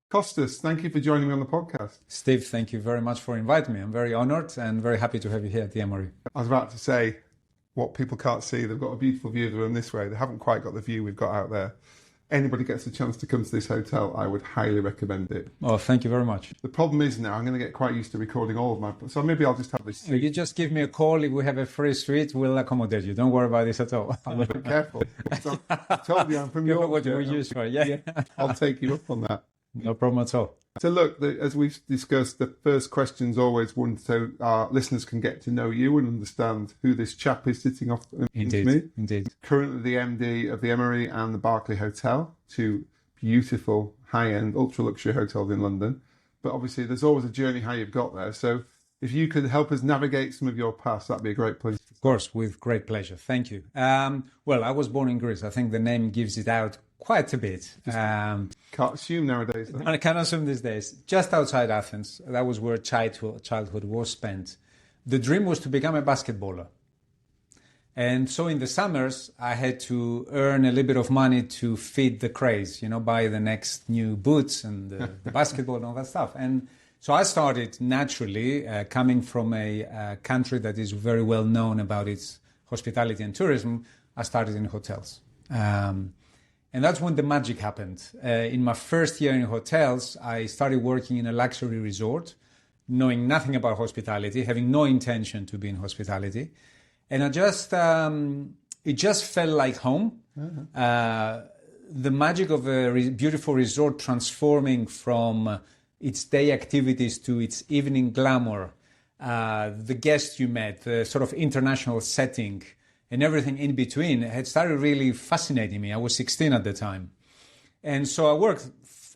Kostas, thank you for joining me on the podcast. Steve, thank you very much for inviting me. I'm very honored and very happy to have you here at the Emory. I was about to say, what people can't see, they've got a beautiful view of the room this way. They haven't quite got the view we've got out there. Anybody gets a chance to come to this hotel, I would highly recommend it. Oh, thank you very much. The problem is now I'm going to get quite used to recording all of my... So maybe I'll just have this... You just give me a call. If we have a free suite, we'll accommodate you. Don't worry about this at all. I'm a bit careful. So I told you I'm from York. What we're used for, yeah. I'll take you up on that. No problem at all. So look, as we've discussed, the first question's always one so our listeners can get to know you and understand who this chap is sitting off Indeed, me. indeed. Currently the MD of the Emory and the Berkeley Hotel, two beautiful, high-end, ultra-luxury hotels in London. But obviously there's always a journey how you've got there. So if you could help us navigate some of your past, that'd be a great place. Of course, with great pleasure. Thank you. Well, I was born in Greece. I think the name gives it out quite a bit. Can't assume nowadays. Though. I can't assume these days. Just outside Athens, that was where childhood was spent. The dream was to become a basketballer. And so in the summers, I had to earn a little bit of money to feed the craze, buy the next new boots and the basketball and all that stuff. And so I started naturally, coming from a country that is very well known about its hospitality and tourism. I started in hotels. And that's when the magic happened. In my first year in hotels, I started working in a luxury resort, knowing nothing about hospitality, having no intention to be in hospitality. And it just felt like home. The magic of a beautiful resort transforming from its day activities to its evening glamour, the guests you met, the sort of international setting, and everything in between had started really fascinating me. I was 16 at the time. And so I worked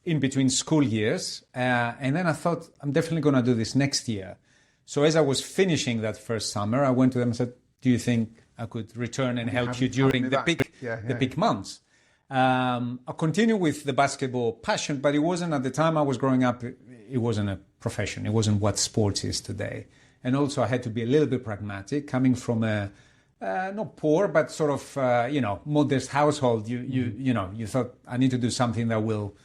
in between school years. And then I thought, I'm definitely going to do this next year. So as I was finishing that first summer, I went to them and said, do you think I could return and help you during the peak months? I continued with the basketball passion, but it wasn't at the time I was growing up, it wasn't a profession. It wasn't what sports is today. And also I had to be a little bit pragmatic, coming from a, not poor, but sort of, modest household. You thought I need to do something that will,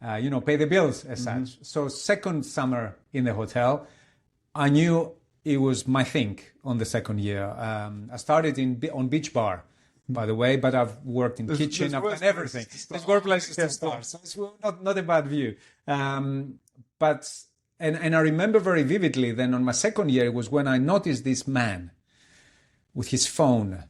pay the bills as such. So second summer in the hotel, I knew it was my thing on the second year. I started on Beach Bar, by the way, but I've worked in the kitchen, I've done everything. There's worse places to start. So it's not a bad view. But I remember very vividly then on my second year, it was when I noticed this man with his phone,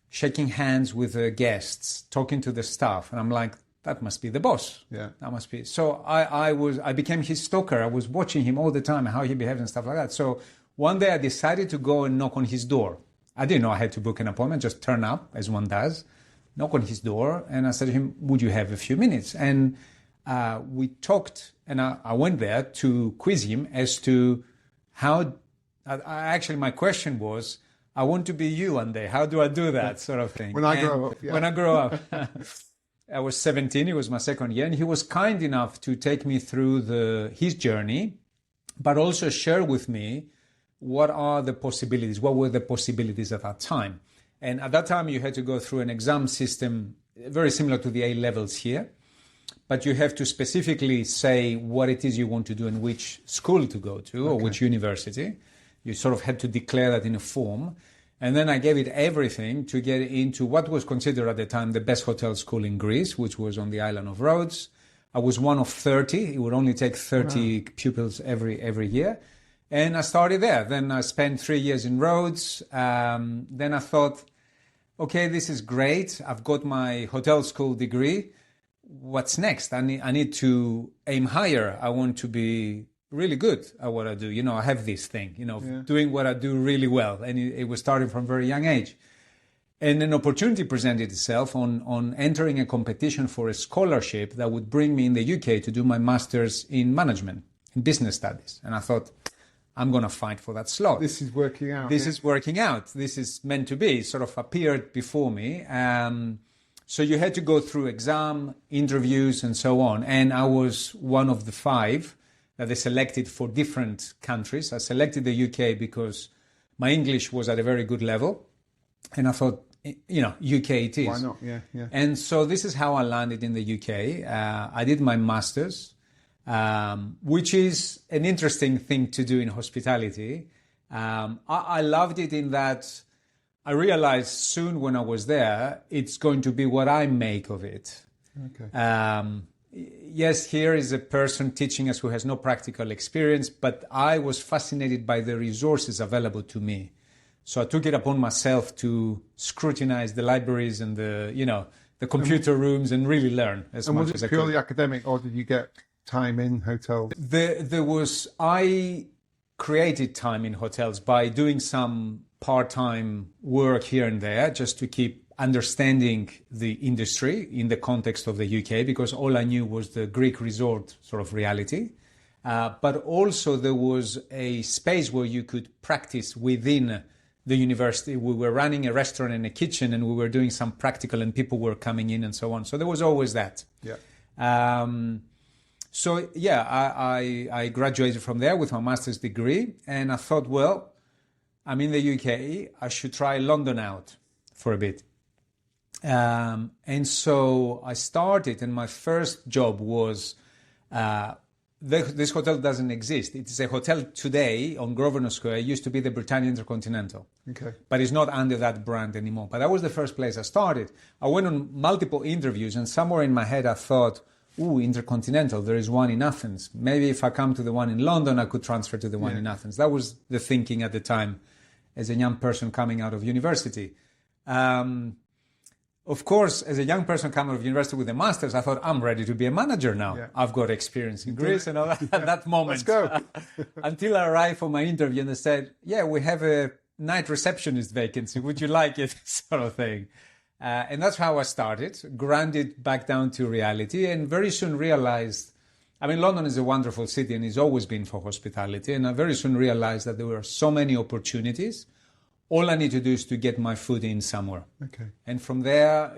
shaking hands with the guests, talking to the staff. And I'm like, that must be the boss. Yeah. That must be. So I became his stalker. I was watching him all the time, how he behaved and stuff like that. So one day I decided to go and knock on his door. I didn't know I had to book an appointment, just turn up as one does, knock on his door. And I said to him, would you have a few minutes? And we talked, and I went there to quiz him as to how, actually my question was, I want to be you one day. How do I do that sort of thing? When I grow up, yeah. When I grow up. I was 17, it was my second year, and he was kind enough to take me through his journey, but also share with me what are the possibilities, what were the possibilities at that time. And at that time, you had to go through an exam system very similar to the A-levels here, but you have to specifically say what it is you want to do and which school to go to or which university. You sort of had to declare that in a form. And then I gave it everything to get into what was considered at the time the best hotel school in Greece, which was on the island of Rhodes. I was one of 30. It would only take 30 pupils every year. And I started there. Then I spent 3 years in Rhodes. Then I thought, okay, this is great. I've got my hotel school degree. What's next? I need to aim higher. I want to be really good at what I do. I have this thing, doing what I do really well. And it was starting from a very young age. And an opportunity presented itself on entering a competition for a scholarship that would bring me in the UK to do my master's in management, in business studies. And I thought, I'm going to fight for that slot. This is working out. This is working out. This is meant to be, sort of appeared before me. So you had to go through exam, interviews, and so on. And I was one of the 5 that they selected for different countries. I selected the UK because my English was at a very good level. And I thought, UK it is. Why not? Yeah. And so this is how I landed in the UK. I did my master's. which is an interesting thing to do in hospitality. I loved it in that I realized soon when I was there, it's going to be what I make of it. Okay. Yes, here is a person teaching us who has no practical experience, but I was fascinated by the resources available to me. So I took it upon myself to scrutinize the libraries and the computer rooms and really learn as much as I could. Was it purely academic, or did you get time in hotels? I created time in hotels by doing some part-time work here and there just to keep understanding the industry in the context of the UK, because all I knew was the Greek resort sort of reality. But also there was a space where you could practice within the university. We were running a restaurant and a kitchen, and we were doing some practical, and people were coming in and so on. So there was always that. Yeah. I graduated from there with my master's degree, and I thought, well, I'm in the UK, I should try London out for a bit. And so I started, and my first job was, this hotel doesn't exist. It's a hotel today on Grosvenor Square. It used to be the Britannia Intercontinental. Okay. But it's not under that brand anymore. But that was the first place I started. I went on multiple interviews, and somewhere in my head I thought, ooh, Intercontinental, there is one in Athens. Maybe if I come to the one in London, I could transfer to the one in Athens. That was the thinking at the time as a young person coming out of university. Of course, as a young person coming out of university with a master's, I thought, I'm ready to be a manager now. Yeah. I've got experience in Greece and all that. At that moment. Let's go. Until I arrived for my interview and they said, yeah, we have a night receptionist vacancy. Would you like it? Sort of thing. And that's how I started, grounded back down to reality, and very soon realized, London is a wonderful city and it's always been for hospitality. And I very soon realized that there were so many opportunities. All I need to do is to get my foot in somewhere. Okay. And from there,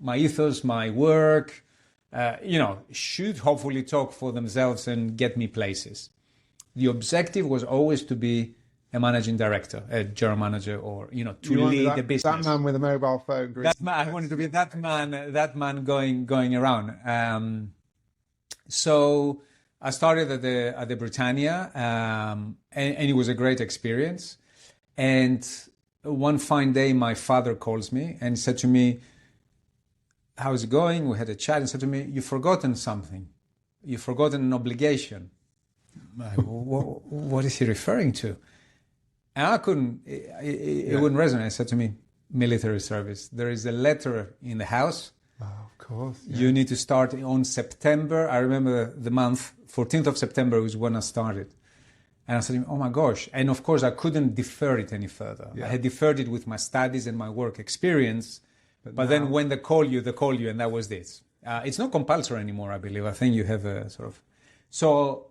my ethos, my work, should hopefully talk for themselves and get me places. The objective was always to be a managing director, a general manager, or, to lead the business. That man with a mobile phone. I wanted to be that man going around. So I started at the Britannia, and it was a great experience. And one fine day, my father calls me and said to me, how's it going? We had a chat and said to me, you've forgotten something. You've forgotten an obligation. What is he referring to? And I couldn't, it wouldn't resonate. He said to me, military service. There is a letter in the house. Oh, of course. Yeah. You need to start on September. I remember the month, 14th of September was when I started. And I said, oh my gosh. And of course, I couldn't defer it any further. Yeah. I had deferred it with my studies and my work experience. But then when they call you, and that was this. It's not compulsory anymore, I believe. I think you have a sort of... So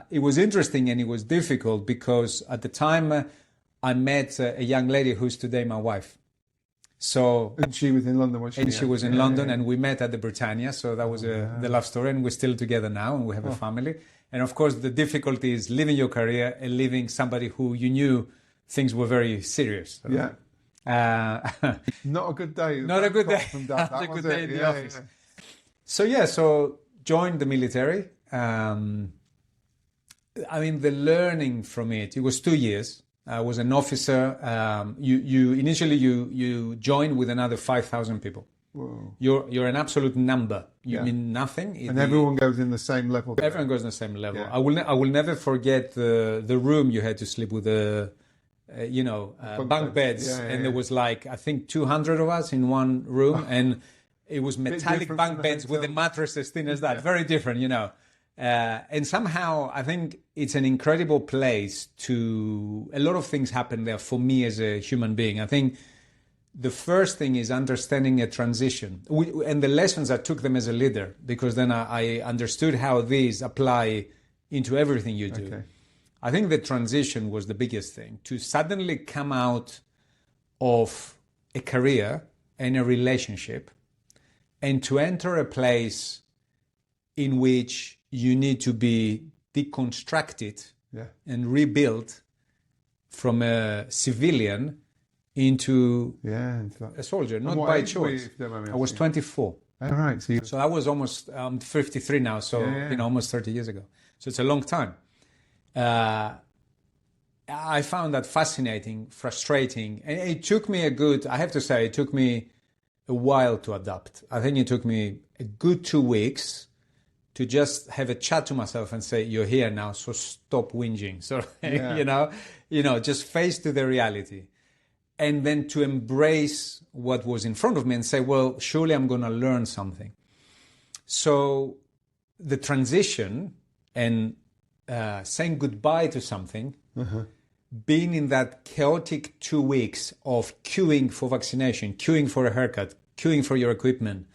it was interesting and it was difficult because at the time I met a young lady who's today my wife. So... And she was in London, was she? And she was in London, and we met at the Britannia. So that was the love story. And we're still together now, and we have a family. And of course, the difficulty is living your career and living somebody who you knew things were very serious. Yeah. Not a good day. Not a good day. Not a good day in the office. Yeah. So joined the military. The learning from it was 2 years. I was an officer. You initially join with another 5,000 people. Whoa. You're an absolute number. You mean nothing. And everyone goes in the same level. Everyone goes in the same level. Yeah. I will never forget the room you had to sleep with the bunk beds, and there was I think 200 of us in one room, and it was metallic bunk beds with a mattress as thin as that. Yeah. Very different, and somehow I think it's an incredible place a lot of things happen there for me as a human being. I think the first thing is understanding a transition, and the lessons I took them as a leader, because then I understood how these apply into everything you do. Okay. I think the transition was the biggest thing, to suddenly come out of a career and a relationship and to enter a place in which you need to be deconstructed and rebuilt from a civilian into a soldier, not by choice. I was 24. All right. So I was almost 53 now, so almost 30 years ago. So it's a long time. I found that fascinating, frustrating. And it took me I have to say, it took me a while to adapt. I think it took me a good 2 weeks to just have a chat to myself and say, you're here now, so stop whinging. So, just face to the reality. And then to embrace what was in front of me and say, well, surely I'm going to learn something. So the transition and saying goodbye to something, being in that chaotic 2 weeks of queuing for vaccination, queuing for a haircut, queuing for your equipment,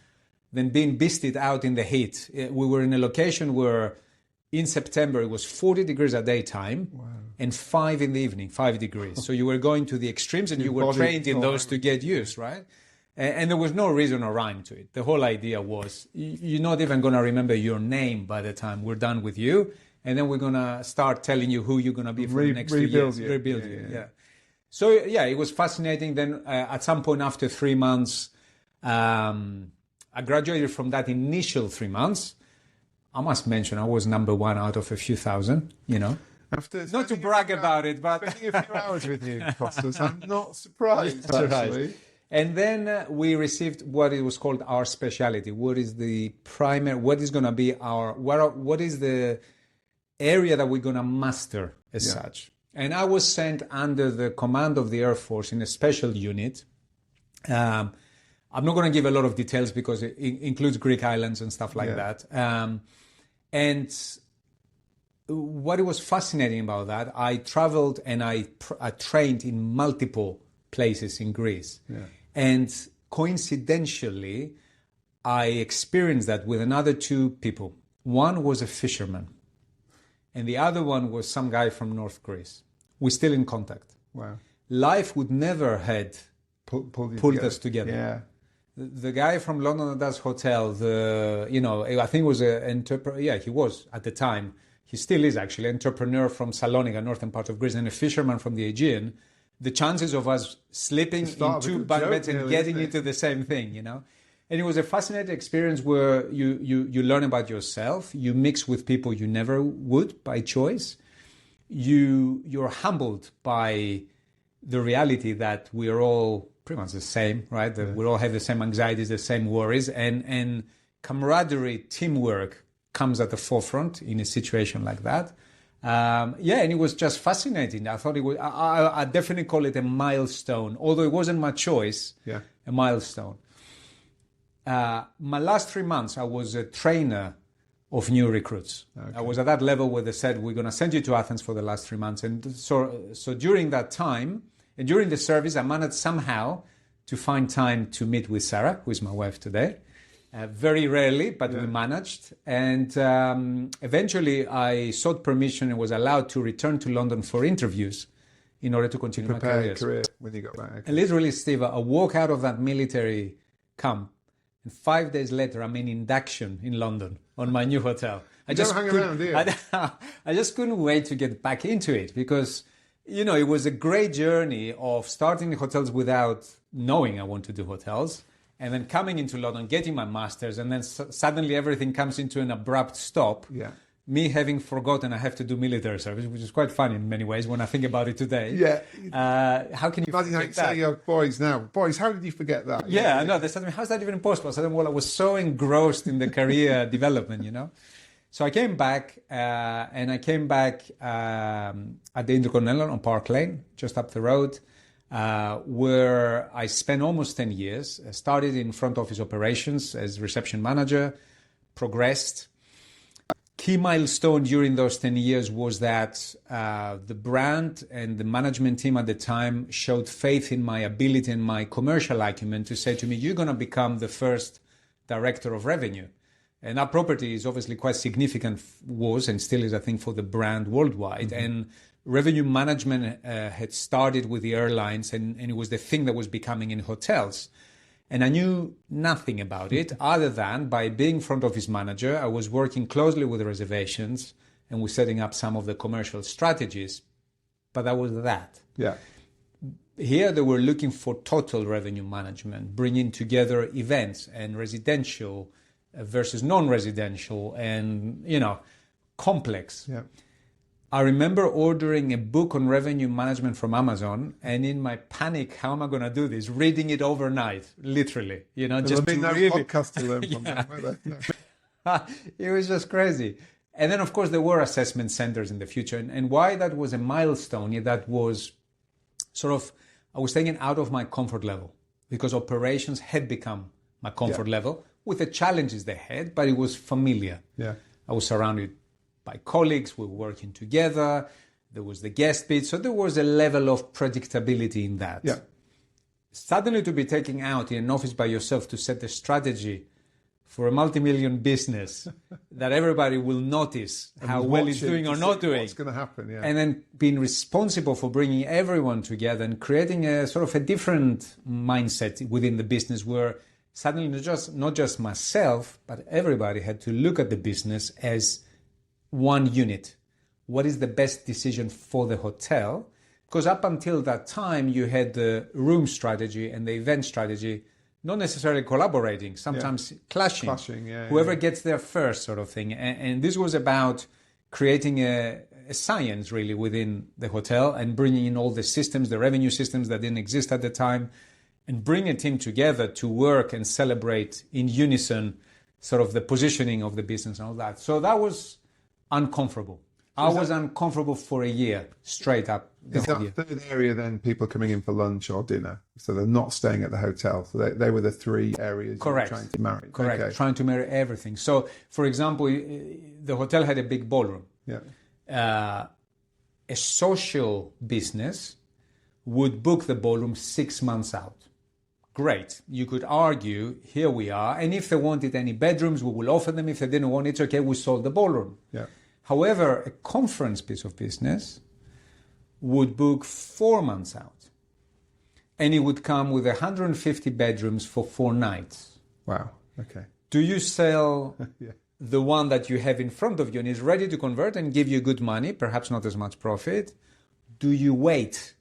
then being beasted out in the heat. We were in a location where in September it was 40 degrees at daytime and 5 in the evening, 5 degrees. So you were going to the extremes and you were trained in those to get used, right? And there was no reason or rhyme to it. The whole idea was you're not even going to remember your name by the time we're done with you. And then we're going to start telling you who you're going to be for the next 2 years. Rebuild you. Yeah. So, it was fascinating. Then at some point after 3 months, I graduated from that initial 3 months. I must mention I was number one out of a few thousand, After not to brag about it, but spending a few hours with you, Kostas, I'm not surprised, actually. Right. And then we received what it was called our specialty. What is the primary, what is going to be what is the area that we're going to master as such. And I was sent under the command of the Air Force in a special unit. I'm not going to give a lot of details because it includes Greek islands and stuff like that. And what was fascinating about that, I traveled and I trained in multiple places in Greece. Yeah. And coincidentally, I experienced that with another 2 people. One was a fisherman. And the other one was some guy from North Greece. We're still in contact. Wow. Life would never had pulled us together. Yeah. The guy from London that does hotel, I think was an entrepreneur. Yeah, he was at the time. He still is actually an entrepreneur from Salonika, northern part of Greece, and a fisherman from the Aegean. The chances of us slipping into bunk beds and getting into the same thing, And it was a fascinating experience where you learn about yourself. You mix with people you never would by choice. You're humbled by the reality that we're all pretty much the same, right? That we all have the same anxieties, the same worries, and camaraderie, teamwork comes at the forefront in a situation like that. And it was just fascinating. I thought it was. I definitely call it a milestone, although it wasn't my choice. Yeah, a milestone. My last 3 months, I was a trainer of new recruits. Okay. I was at that level where they said, we're going to send you to Athens for the last 3 months. And so during that time, and during the service, I managed somehow to find time to meet with Sarah, who is my wife today. Very rarely, but we managed. And eventually, I sought permission and was allowed to return to London for interviews in order to continue my career when you got back. Okay. And literally, Steve, I walk out of that military camp. And 5 days later, I'm in induction in London on my new hotel. I just couldn't wait to get back into it because, it was a great journey of starting hotels without knowing I want to do hotels and then coming into London, getting my master's, and then suddenly everything comes into an abrupt stop. Yeah. Me having forgotten I have to do military service, which is quite funny in many ways when I think about it today. Yeah. How can you imagine how you say your boys now, boys, how did you forget that? Yeah, I know. They said to me, how's that even possible? I said, well, I was so engrossed in the career development, So I came back, at the Intercontinental on Park Lane, just up the road, where I spent almost 10 years. I started in front office operations as reception manager, progressed. Key milestone during those 10 years was that the brand and the management team at the time showed faith in my ability and my commercial acumen to say to me, you're going to become the first director of revenue. And that property is obviously quite significant, was and still is, I think, for the brand worldwide. Mm-hmm. And revenue management had started with the airlines, and it was the thing that was becoming in hotels. And I knew nothing about it other than by being front office manager, I was working closely with the reservations and was setting up some of the commercial strategies. But that was that. Yeah. Here they were looking for total revenue management, bringing together events and residential versus non-residential and, complex. Yeah. I remember ordering a book on revenue management from Amazon, and in my panic, how am I going to do this? Reading it overnight, literally, Just to really... podcast to learn from Yeah. them, no. It was just crazy. And then, of course, there were assessment centers in the future. And why that was a milestone, that was sort of, I was taken out of my comfort level because operations had become my comfort level with the challenges they had, but it was familiar. Yeah. I was surrounded by colleagues, we were working together, there was the guest bit, so there was a level of predictability in that. Yeah. Suddenly to be taken out in an office by yourself to set the strategy for a multi-million business that everybody will notice how well it's doing or not doing. What's going to happen, yeah. And then being responsible for bringing everyone together and creating a sort of a different mindset within the business where suddenly not just myself, but everybody had to look at the business as one unit. What is the best decision for the hotel? Because up until that time, you had the room strategy and the event strategy not necessarily collaborating, sometimes clashing. Whoever gets there first sort of thing. And this was about creating a science really within the hotel and bringing in all the systems, the revenue systems that didn't exist at the time, and bring a team together to work and celebrate in unison sort of the positioning of the business and all that. So that was uncomfortable. I was uncomfortable for a year, straight up. Is that third area then people coming in for lunch or dinner? So they're not staying at the hotel. So they were the three areas you were trying to marry. Correct. Okay. Trying to marry everything. So, for example, the hotel had a big ballroom. Yeah. A social business would book the ballroom 6 months out. Great. You could argue, here we are. And if they wanted any bedrooms, we will offer them. If they didn't want it, okay, we sold the ballroom. Yeah. However, a conference piece of business would book 4 months out. And it would come with 150 bedrooms for 4 nights. Wow. Okay. Do you sell Yeah. the one that you have in front of you and is ready to convert and give you good money, perhaps not as much profit? Do you wait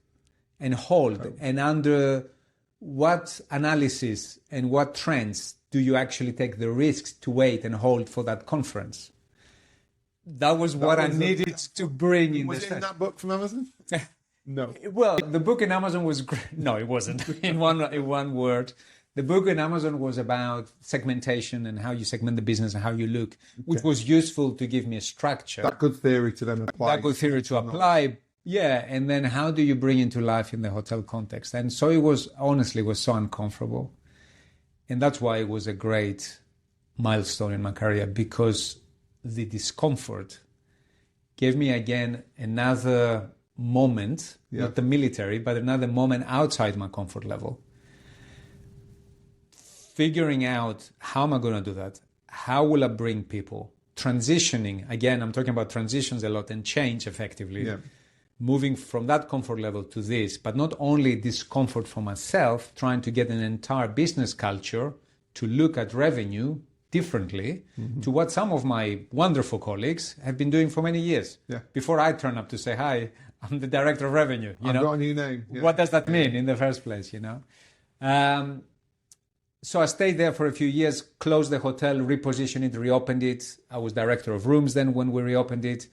and hold? And under what analysis and what trends do you actually take the risks to wait and hold for that conference? That was what I needed to bring in. Was it in that book from Amazon? No. Well, the book in Amazon was great. No, it wasn't. in one word, the book in Amazon was about segmentation and how you segment the business and how you look, which was useful to give me a structure. That good theory to then apply. That good theory to apply. Yeah, and then how do you bring into life in the hotel context? And so it was, honestly, it was so uncomfortable. And that's why it was a great milestone in my career, because the discomfort gave me again another moment, not the military, but another moment outside my comfort level. Figuring out how am I going to do that? How will I bring people? Transitioning, again, I'm talking about transitions a lot and change effectively. Yeah. Moving from that comfort level to this, but not only discomfort for myself, trying to get an entire business culture to look at revenue differently to what some of my wonderful colleagues have been doing for many years. Yeah. Before I turn up to say, hi, I'm the director of revenue. I've got a new name. Yeah. What does that mean in the first place, So I stayed there for a few years, closed the hotel, repositioned it, reopened it. I was director of rooms then when we reopened it.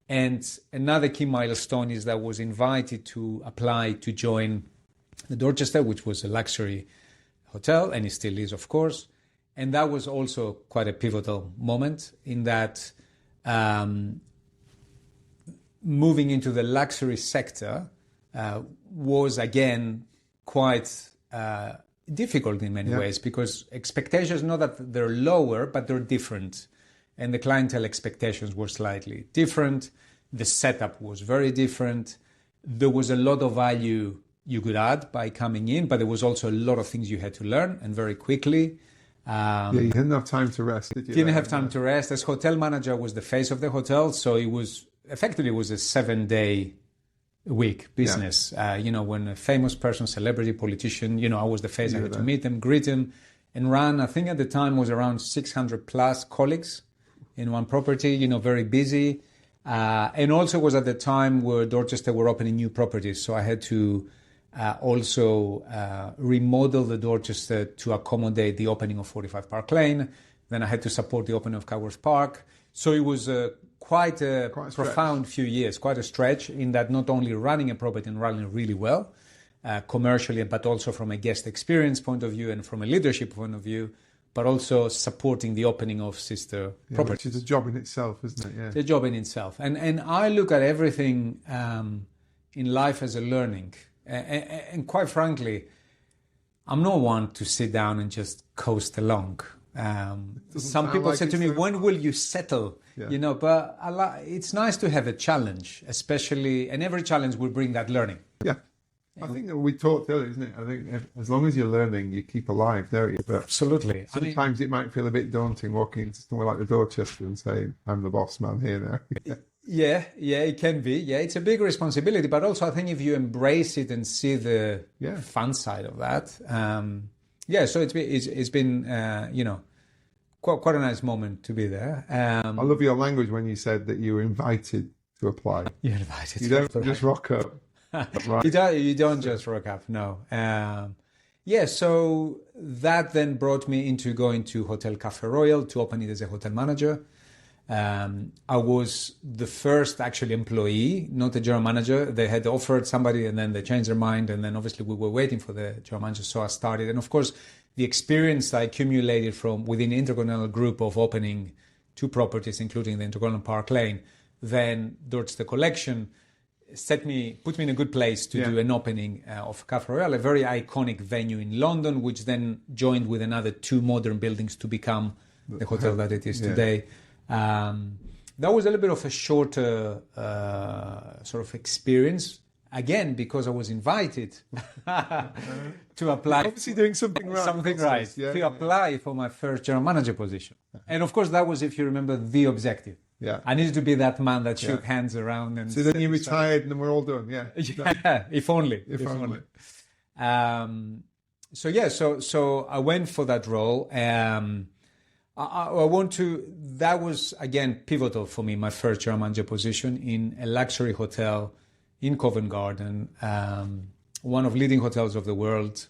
And another key milestone is that I was invited to apply to join the Dorchester, which was a luxury hotel, and it still is, of course. And that was also quite a pivotal moment in that moving into the luxury sector was, again, quite difficult in many ways, because expectations, not that they're lower, but they're different. And the clientele expectations were slightly different. The setup was very different. There was a lot of value you could add by coming in, but there was also a lot of things you had to learn, and very quickly. You didn't have time to rest, did you? Didn't have time to rest. As hotel manager, I was the face of the hotel, so it was effectively a 7-day week business. When a famous person, celebrity, politician, I was the face. I had to meet them, greet them, and run. I think at the time was around 600 plus colleagues in one property. Very busy, and also was at the time where Dorchester were opening new properties, so I had to also remodel the Dorchester to accommodate the opening of 45 Park Lane. Then I had to support the opening of Coworth Park. So it was quite a Quite a stretch. profound few years, quite a stretch in that not only running a property and running really well, commercially, but also from a guest experience point of view and from a leadership point of view, but also supporting the opening of sister properties. Which is a job in itself, isn't it? Yeah. It's a job in itself. And I look at everything in life as a learning. And quite frankly, I'm not one to sit down and just coast along. Some people say to me, when will you settle? Yeah. You know, but it's nice to have a challenge, especially, and every challenge will bring that learning. Yeah. I think that we talked earlier, isn't it? I think as long as you're learning, you keep alive, don't you? But Absolutely. sometimes it might feel a bit daunting walking into somewhere like the Dorchester and saying, I'm the boss man here now. Yeah, it can be. Yeah, it's a big responsibility, but also I think if you embrace it and see the fun side of that, so it's been you know, quite a nice moment to be there. I love your language when you said that you were invited to apply. You're invited. You don't just rock up. Right. You don't just rock up, no. So that then brought me into going to Hotel Café Royal to open it as a hotel manager. I was the first actually employee, not a general manager. They had offered somebody and then they changed their mind. And then obviously we were waiting for the general manager. So I started. And of course, the experience I accumulated from within the Intercontinental Group of opening 2 properties, including the Intercontinental Park Lane, then towards the collection, put me in a good place to do an opening of Café Royal, a very iconic venue in London, which then joined with another 2 modern buildings to become the hotel that it is today. That was a little bit of a shorter sort of experience, again, because I was invited to apply. Obviously doing something right. To apply for my first general manager position. And of course, that was, if you remember, the objective. Yeah. I needed to be that man that shook hands around. And so then you retired and then we're all done. Yeah. If only. So I went for that role. That was, again, pivotal for me, my first general manager position in a luxury hotel in Covent Garden, one of leading hotels of the world.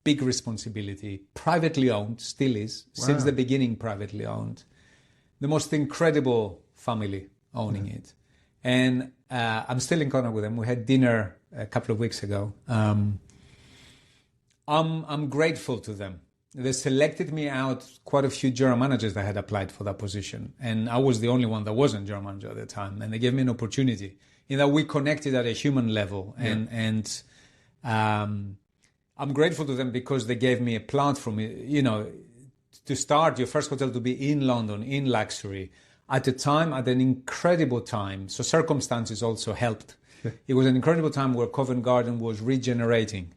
Big responsibility, privately owned, still is, since the beginning privately owned. The most incredible family owning it. And I'm still in contact with them. We had dinner a couple of weeks ago. I'm grateful to them. They selected me out quite a few general managers that had applied for that position. And I was the only one that wasn't general manager at the time. And they gave me an opportunity in that we connected at a human level. And I'm grateful to them because they gave me a platform, you know, to start your first hotel to be in London, in luxury, at an incredible time. So circumstances also helped. It was an incredible time where Covent Garden was regenerating,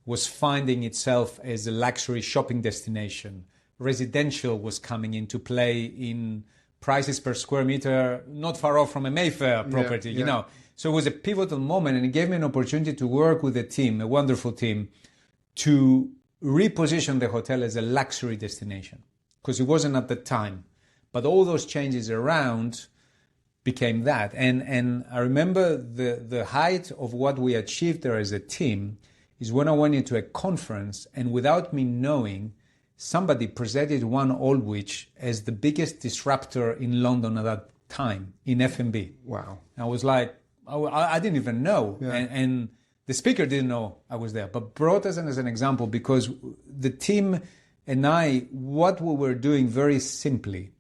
was finding itself as a luxury shopping destination. Residential was coming into play in prices per square meter, not far off from a Mayfair property, you know. So it was a pivotal moment, and it gave me an opportunity to work with a team, a wonderful team, to reposition the hotel as a luxury destination, because it wasn't at the time. But all those changes around became that. And I remember the height of what we achieved there as a team is when I went into a conference, and without me knowing, somebody presented One Aldwych as the biggest disruptor in London at that time in F&B. Wow. I was like, I didn't even know. And the speaker didn't know I was there, but brought us in as an example because the team and I, what we were doing very simply,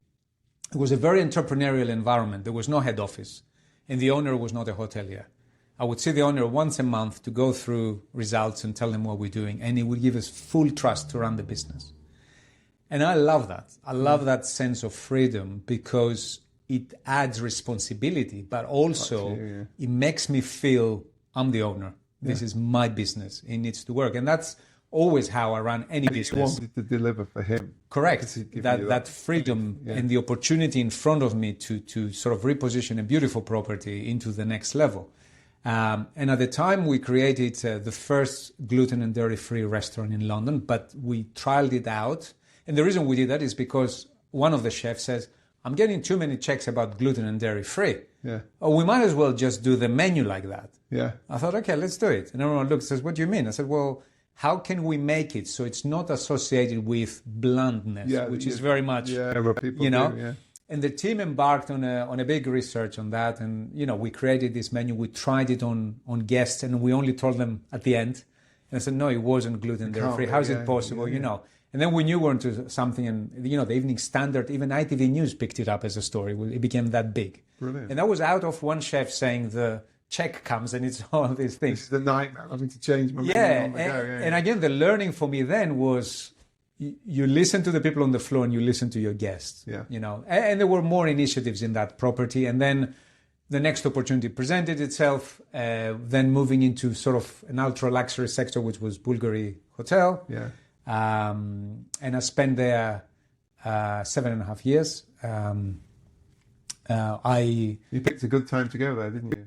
it was a very entrepreneurial environment. There was no head office, and the owner was not a hotelier. I would see the owner once a month to go through results and tell him what we're doing, and he would give us full trust to run the business. And I love that. I love that sense of freedom because it adds responsibility, but also it makes me feel I'm the owner. This is my business. It needs to work. And that's always how I run any business. You wanted to deliver for him. Correct. That freedom and the opportunity in front of me to sort of reposition a beautiful property into the next level. And at the time, we created the first gluten and dairy-free restaurant in London, but we trialed it out. And the reason we did that is because one of the chefs says, I'm getting too many checks about gluten and dairy-free. Oh, we might as well just do the menu like that. I thought, okay, let's do it. And everyone looked and says, what do you mean? I said, well, how can we make it so it's not associated with blandness, which is very much, what people you know. do, And the team embarked on a big research on that. And, we created this menu. We tried it on guests, and we only told them at the end. And I said, no, it wasn't gluten free. How's it possible, And then we knew we were into something. And, the Evening Standard, even ITV News picked it up as a story. It became that big. Brilliant. And that was out of one chef saying the check comes and it's all these things. This is the nightmare, having to change my menu on the go. And again, the learning for me then was you listen to the people on the floor and you listen to your guests. Yeah. And there were more initiatives in that property. And then the next opportunity presented itself, then moving into sort of an ultra luxury sector, which was Berkeley Hotel. Yeah. And I spent there 7.5 years. You picked a good time to go there, didn't you?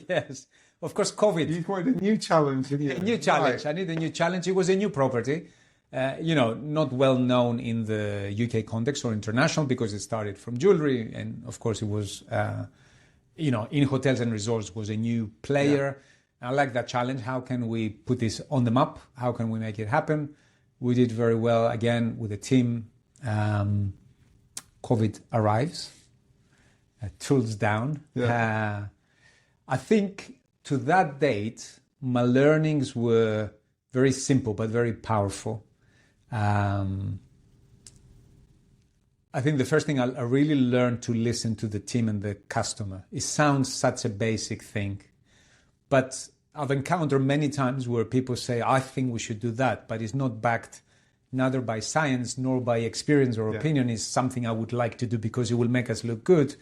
Yes. Of course, COVID. You wanted a new challenge, didn't you? A new challenge. Right. I need a new challenge. It was a new property, not well known in the UK context or international because it started from jewelry. And of course, it was, in hotels and resorts was a new player. Yeah. I like that challenge. How can we put this on the map? How can we make it happen? We did very well, again, with the team. COVID arrives, tools down. Yeah. I think to that date, my learnings were very simple but very powerful. I think the first thing I really learned to listen to the team and the customer. It sounds such a basic thing, but I've encountered many times where people say, I think we should do that, but it's not backed neither by science nor by experience or opinion. Is something I would like to do because it will make us look good.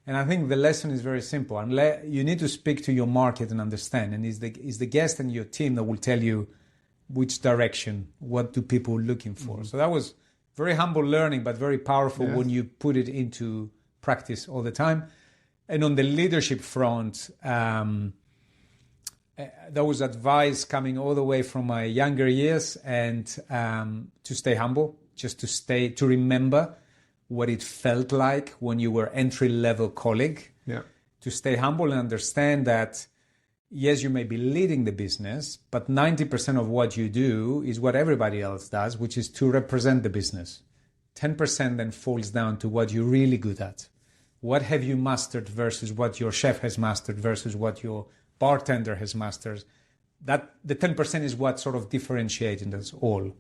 And I think the lesson is very simple. You need to speak to your market and understand. And it's the guest and your team that will tell you which direction, what do people looking for. Mm-hmm. So that was very humble learning, but very powerful when you put it into practice all the time. And on the leadership front, there was advice coming all the way from my younger years and to stay humble, just to remember what it felt like when you were entry-level colleague. Yeah. To stay humble and understand that, yes, you may be leading the business, but 90% of what you do is what everybody else does, which is to represent the business. 10% then falls down to what you're really good at. What have you mastered versus what your chef has mastered versus what your bartender has mastered. That the 10% is what sort of differentiated us all.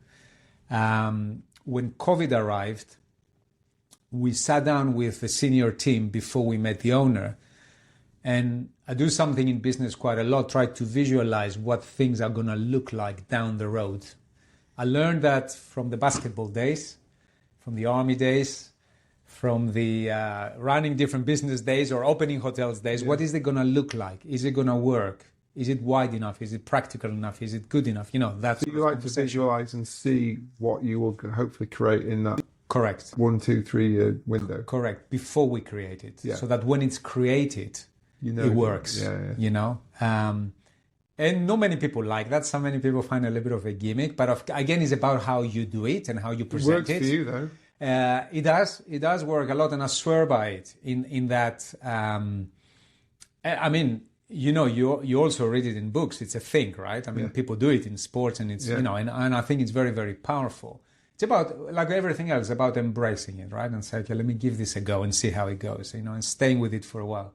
When COVID arrived, we sat down with the senior team before we met the owner. And I do something in business quite a lot, try to visualize what things are going to look like down the road. I learned that from the basketball days, from the army days, from the running different business days or opening hotels days. Yeah. What is it going to look like? Is it going to work? Is it wide enough? Is it practical enough? Is it good enough? That's. So you like to visualize and see what you will hopefully create in that. Correct. 1, 2, 3 year window. Correct. Before we create it, so that when it's created, it works. And not many people like that. So many people find it a little bit of a gimmick. But again, it's about how you do it and how you present it. It works for you, though. It does work a lot, and I swear by it. In that, I mean, you also read it in books. It's a thing, right? I mean, people do it in sports, and it's and I think it's very, very powerful. It's about, like everything else, about embracing it, right? And say, okay, let me give this a go and see how it goes, and staying with it for a while.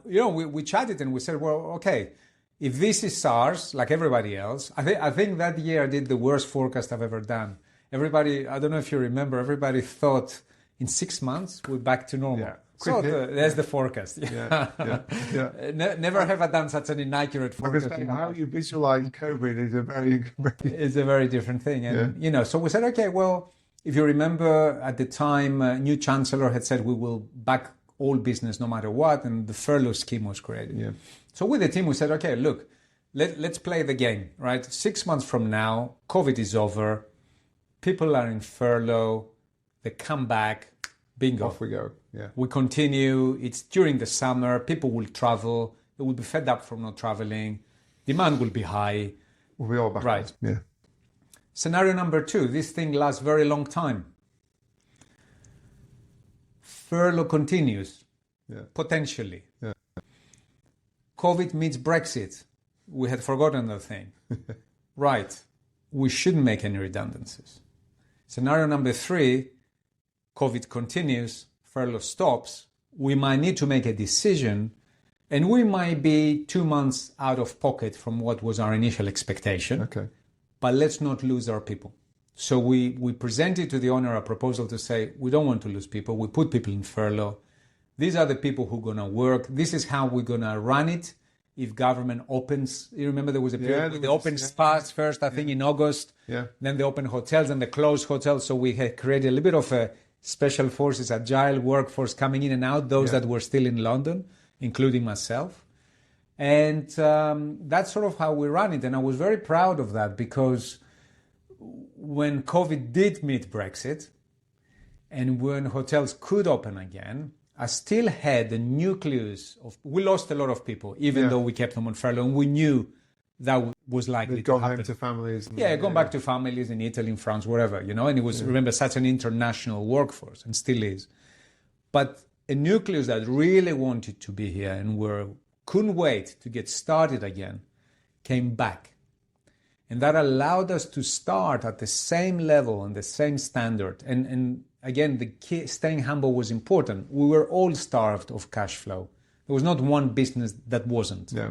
We chatted and we said, well, okay, if this is SARS, like everybody else, I think that year I did the worst forecast I've ever done. Everybody, I don't know if you remember, everybody thought in 6 months we're back to normal. Yeah. So there's the forecast. Never have I done such an inaccurate forecast. How you visualize COVID is a very it's a very different thing. And, so we said, okay, well, if you remember at the time, new chancellor had said we will back all business no matter what, and the furlough scheme was created. Yeah. So with the team, we said, okay, look, let's play the game, right? 6 months from now, COVID is over. People are in furlough. They come back. Bingo. Off we go. Yeah. We continue. It's during the summer. People will travel. They will be fed up from not traveling. Demand will be high. We'll be all back. Right. Yeah. Scenario number 2. This thing lasts very long time. Furlough continues. Yeah. Potentially. Yeah. COVID meets Brexit. We had forgotten that thing. Right. We shouldn't make any redundancies. Scenario number 3, COVID continues, furlough stops, we might need to make a decision, and we might be 2 months out of pocket from what was our initial expectation. Okay. But let's not lose our people. So we presented to the owner a proposal to say, we don't want to lose people. We put people in furlough. These are the people who are going to work. This is how we're going to run it. If government opens, you remember there was a period where they opened spas first, I think in August. Yeah. Then they opened hotels and they closed hotels. So we had created a little bit of a special forces, agile workforce coming in and out, those that were still in London, including myself. And that's sort of how we run it. And I was very proud of that because when COVID did meet Brexit and when hotels could open again, I still had the nucleus of, we lost a lot of people, even though we kept them on furlough, and we knew that was likely to happen. Gone home to families. Gone back to families in Italy, in France, wherever, and it was, remember, such an international workforce, and still is. But a nucleus that really wanted to be here and couldn't wait to get started again came back. And that allowed us to start at the same level and the same standard. And again, the key, staying humble was important. We were all starved of cash flow. There was not one business that wasn't. Yeah.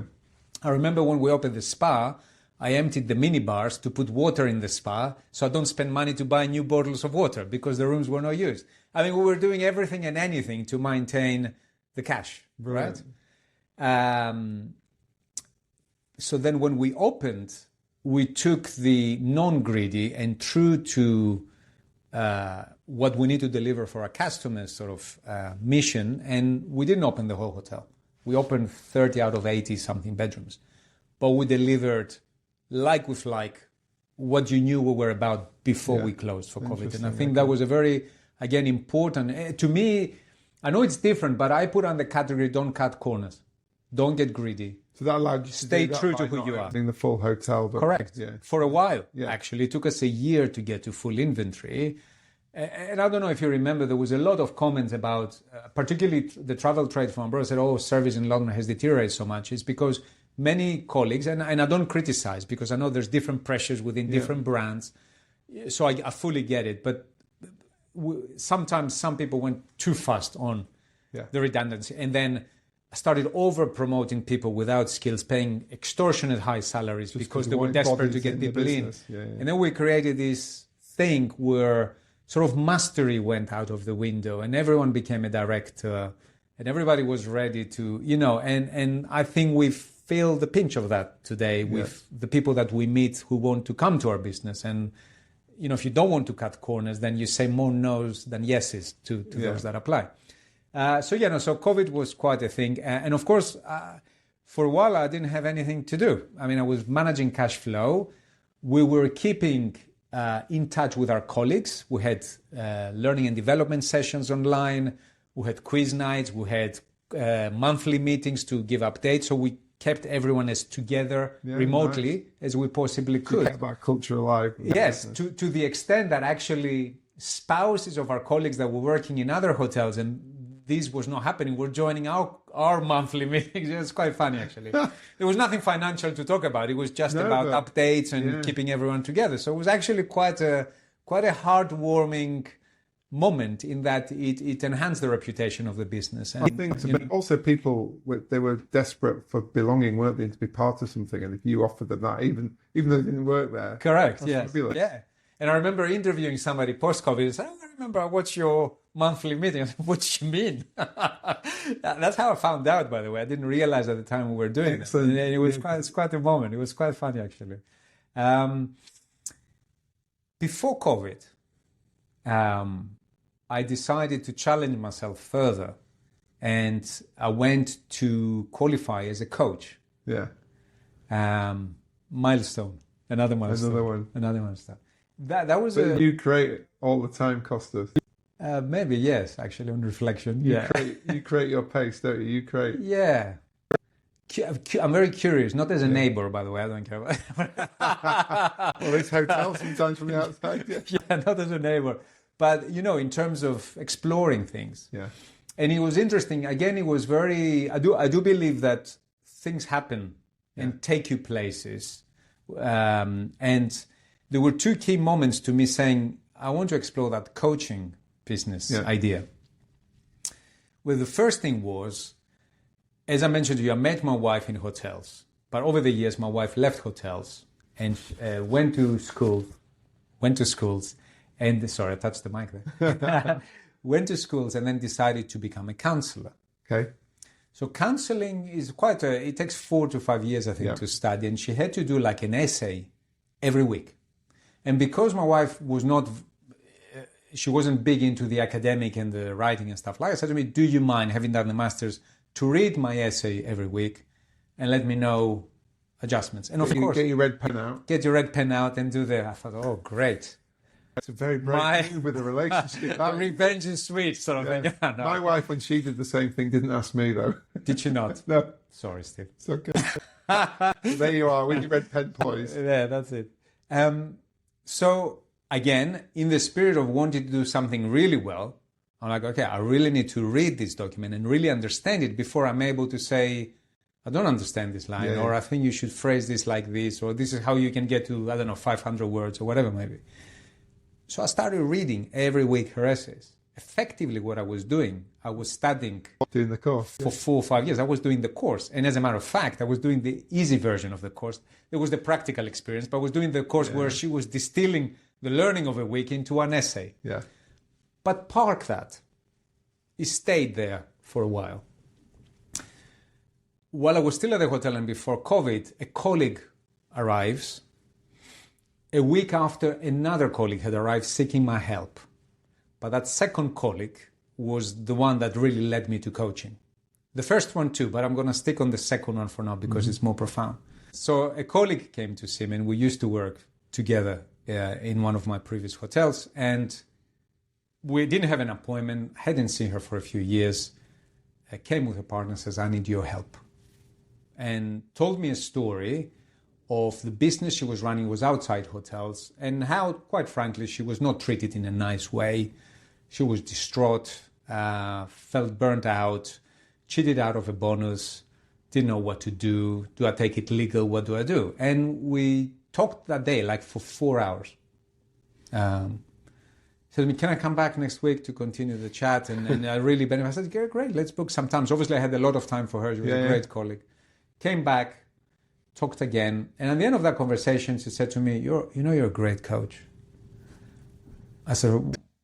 I remember when we opened the spa, I emptied the minibars to put water in the spa so I don't spend money to buy new bottles of water because the rooms were not used. I mean, we were doing everything and anything to maintain the cash, right? So then when we opened, we took the non-greedy and true to what we need to deliver for our customers sort of mission, and we didn't open the whole hotel. We opened 30 out of 80 something bedrooms, but we delivered like with like what you knew we were about before we closed for COVID. And I think that was a very, again, important, to me, I know it's different, but I put on the category, don't cut corners, don't get greedy. So that allowed you to stay true to who you are. In the full hotel. But correct. For a while, actually. It took us a year to get to full inventory. And I don't know if you remember, there was a lot of comments about, particularly the travel trade from abroad said, service in London has deteriorated so much. It's because many colleagues, and I don't criticize because I know there's different pressures within different brands. So I fully get it. But sometimes some people went too fast on the redundancy and then started over promoting people without skills, paying extortionate high salaries because they were desperate to get people in. And then we created this thing where sort of mastery went out of the window and everyone became a director and everybody was ready to, and I think we feel the pinch of that today with the people that we meet who want to come to our business. And, if you don't want to cut corners, then you say more no's than yeses to those that apply. So COVID was quite a thing. And of course, for a while, I didn't have anything to do. I mean, I was managing cash flow. We were keeping in touch with our colleagues. We had learning and development sessions online. We had quiz nights. We had monthly meetings to give updates. So we kept everyone as together remotely as we possibly could. Kept our culture alive. Yes, to the extent that actually spouses of our colleagues that were working in other hotels and this was not happening, were joining our monthly meetings. It was quite funny, actually. There was nothing financial to talk about. It was just about updates and keeping everyone together. So it was actually quite a heartwarming moment in that it enhanced the reputation of the business. And, I think also people, they were desperate for belonging, weren't they, to be part of something. And if you offered them that, even though they didn't work there. Correct, yes. Yeah. And I remember interviewing somebody post-COVID and said, I remember I watched your monthly meeting. I said, what do you mean? That's how I found out, by the way. I didn't realize at the time we were doing it. And it was quite a moment. It was quite funny, actually. Before COVID, I decided to challenge myself further. And I went to qualify as a coach. Yeah. Milestone. Another milestone. Another milestone. That was you create it all the time, Kostas. Maybe, yes, actually, on reflection. You create your pace, don't you? You create. Yeah. I'm very curious, not as a neighbor, by the way, I don't care about Well, this hotel sometimes from the outside. Yeah, not as a neighbor. But, in terms of exploring things. Yeah. And it was interesting. Again, it was very, I do believe that things happen and take you places. And there were two key moments to me saying, I want to explore that coaching business idea. Well, the first thing was, as I mentioned to you, I met my wife in hotels. But over the years, my wife left hotels and went to schools. And, sorry, I touched the mic there. Went to schools and then decided to become a counselor. Okay. So counseling is it takes 4 to 5 years, I think, to study. And she had to do like an essay every week. And because my wife she wasn't big into the academic and the writing and stuff like that, said to me, do you mind, having done the master's, to read my essay every week and let me know adjustments? And of course, get your red pen out. Get your red pen out and do that. I thought, oh, great. That's a very brave move with a relationship. Revenge is sweet, sort of thing. Yeah, no. My wife, when she did the same thing, didn't ask me, though. Did she not? No. Sorry, Steve. It's okay. There you are, with your red pen poised. Yeah, that's it. So, again, in the spirit of wanting to do something really well, I'm like, okay, I really need to read this document and really understand it before I'm able to say, I don't understand this line, or I think you should phrase this like this, or this is how you can get to, 500 words, or whatever maybe. So I started reading every week her essays. Effectively, what I was doing, I was studying doing the course for 4 or 5 years. I was doing the course. And as a matter of fact, I was doing the easy version of the course. It was the practical experience, but I was doing the course where she was distilling the learning of a week into an essay. Yeah. But park that. It stayed there for a while. While I was still at the hotel and before COVID, a colleague arrives. A week after, another colleague had arrived seeking my help. But that second colleague was the one that really led me to coaching. The first one too, but I'm going to stick on the second one for now because it's more profound. So a colleague came to see me, and we used to work together in one of my previous hotels. And we didn't have an appointment, hadn't seen her for a few years. I came with her partner and says, I need your help. And told me a story of the business she was running was outside hotels and how, quite frankly, she was not treated in a nice way. She was distraught, felt burnt out, cheated out of a bonus, didn't know what to do. Do I take it legal? What do I do? And we talked that day, like for 4 hours. Said to me, can I come back next week to continue the chat? And I really benefited. I said, yeah, great, let's book some time. So obviously I had a lot of time for her. She was a great colleague. Came back, talked again, and at the end of that conversation, she said to me, you're a great coach. I said,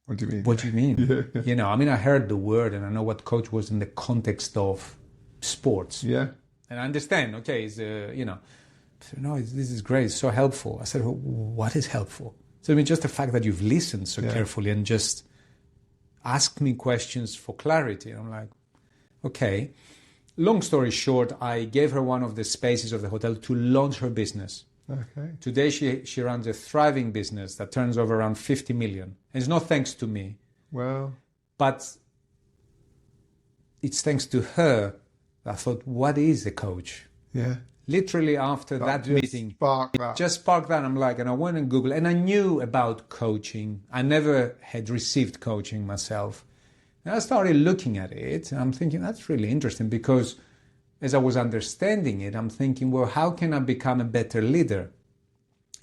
what do you mean? What do you mean? I heard the word and I know what coach was in the context of sports. Yeah. And I understand, okay, it's, no, this is great, it's so helpful. I said, what is helpful? So just the fact that you've listened so carefully and just asked me questions for clarity. And I'm like, okay. Long story short, I gave her one of the spaces of the hotel to launch her business. Okay. Today, she runs a thriving business that turns over around 50 million. And it's not thanks to me. Well. But it's thanks to her. I thought, what is a coach? Yeah. Literally after that meeting. Just sparked that. I'm like, and I went and Googled. And I knew about coaching. I never had received coaching myself. And I started looking at it, and I'm thinking, that's really interesting, because as I was understanding it, I'm thinking, well, how can I become a better leader?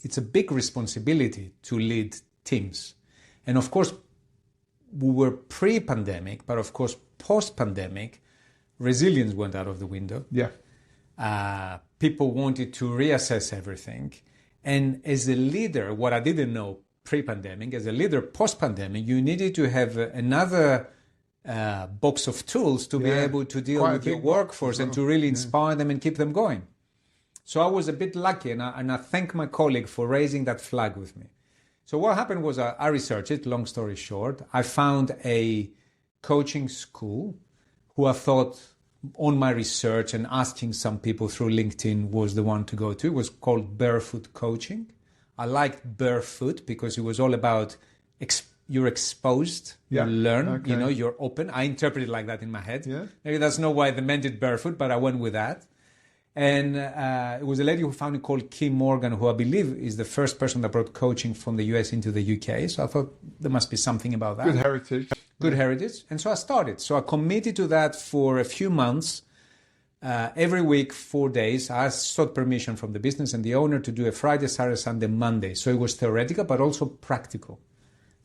It's a big responsibility to lead teams. And of course, we were pre-pandemic, but of course, post-pandemic, resilience went out of the window. Yeah. People wanted to reassess everything. And as a leader, what I didn't know pre-pandemic, as a leader post-pandemic, you needed to have another box of tools to be able to deal with your workforce and to really inspire them and keep them going. So I was a bit lucky, and I thank my colleague for raising that flag with me. So what happened was I researched it, long story short. I found a coaching school who I thought on my research and asking some people through LinkedIn was the one to go to. It was called Barefoot Coaching. I liked Barefoot because it was all about you're exposed, you learn, you're open. I interpret it like that in my head. Yeah. Maybe that's not why they meant it barefoot, but I went with that. And it was a lady who founded it called Kim Morgan, who I believe is the first person that brought coaching from the US into the UK. So I thought there must be something about that. Good heritage. Good heritage. And so I started. So I committed to that for a few months. Every week, 4 days, I sought permission from the business and the owner to do a Friday, Saturday, Sunday, Monday. So it was theoretical, but also practical.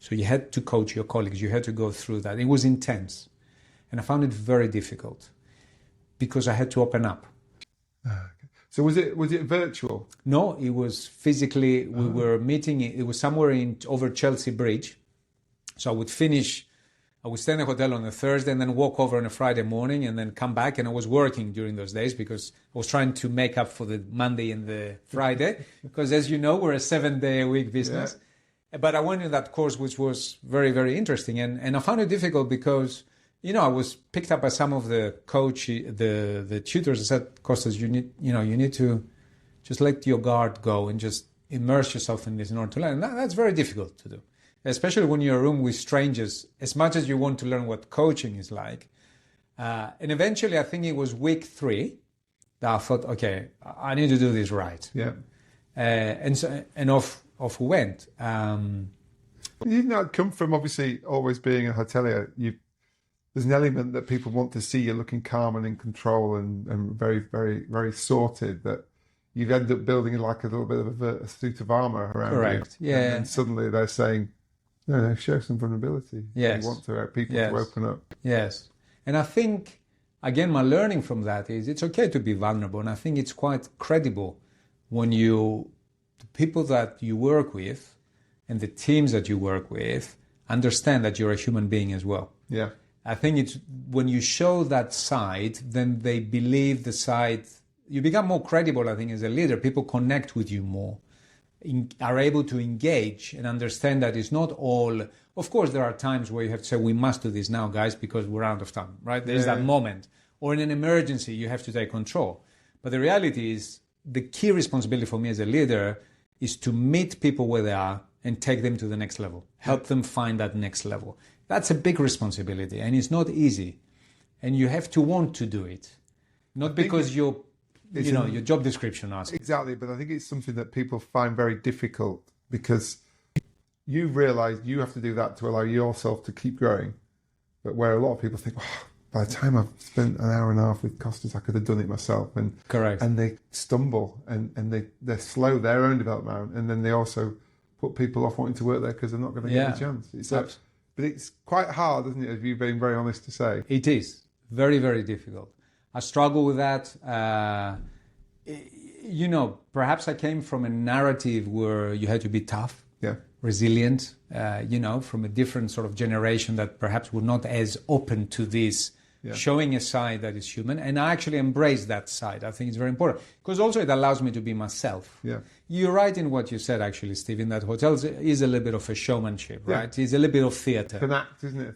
So you had to coach your colleagues. You had to go through that. It was intense. And I found it very difficult because I had to open up. So was it virtual? No, it was physically. We were meeting. It was somewhere over Chelsea Bridge. So I would stay in a hotel on a Thursday and then walk over on a Friday morning and then come back. And I was working during those days because I was trying to make up for the Monday and the Friday. Because as you know, we're a 7-day-a-week business. Yeah. But I went in that course, which was very, very interesting. And I found it difficult because, I was picked up by some of the the tutors and said, Kostas, you need to just let your guard go and just immerse yourself in this in order to learn. And that's very difficult to do, especially when you're in a room with strangers, as much as you want to learn what coaching is like. And eventually, I think it was week 3 that I thought, okay, I need to do this right. Yeah. And off we went. You've not come from obviously always being a hotelier. There's an element that people want to see you looking calm and in control and very, very, very sorted, that you've ended up building like a little bit of a suit of armor around Correct. you. Yeah. And suddenly they're saying, no, show some vulnerability. Yes. You want people to open up. Yes. And I think, again, my learning from that is it's okay to be vulnerable. And I think it's quite credible when the people that you work with and the teams that you work with understand that you're a human being as well. Yeah. I think it's when you show that side, then they believe the side. You become more credible, I think, as a leader. People connect with you more, are able to engage and understand that it's not all. Of course, there are times where you have to say, we must do this now, guys, because we're out of time, right? There's that moment. Or in an emergency, you have to take control. But the reality is, the key responsibility for me as a leader is to meet people where they are and take them to the next level, help them find that next level. That's a big responsibility, and it's not easy. And you have to want to do it, not because your job description asks. Exactly, but I think it's something that people find very difficult because you realise you have to do that to allow yourself to keep growing. But where a lot of people think, by the time I've spent an hour and a half with Kostas, I could have done it myself. And correct. And they stumble and they slow their own development, and then they also put people off wanting to work there because they're not going to get a chance. But it's quite hard, isn't it, as you've been very honest to say? It is. Very, very difficult. I struggle with that. Perhaps I came from a narrative where you had to be tough, resilient, from a different sort of generation that perhaps were not as open to this, showing a side that is human. And I actually embrace that side. I think it's very important because also it allows me to be myself. Yeah. You're right in what you said, actually, Steve, in that hotels is a little bit of a showmanship, right? It's a little bit of theatre. It's an act, isn't it?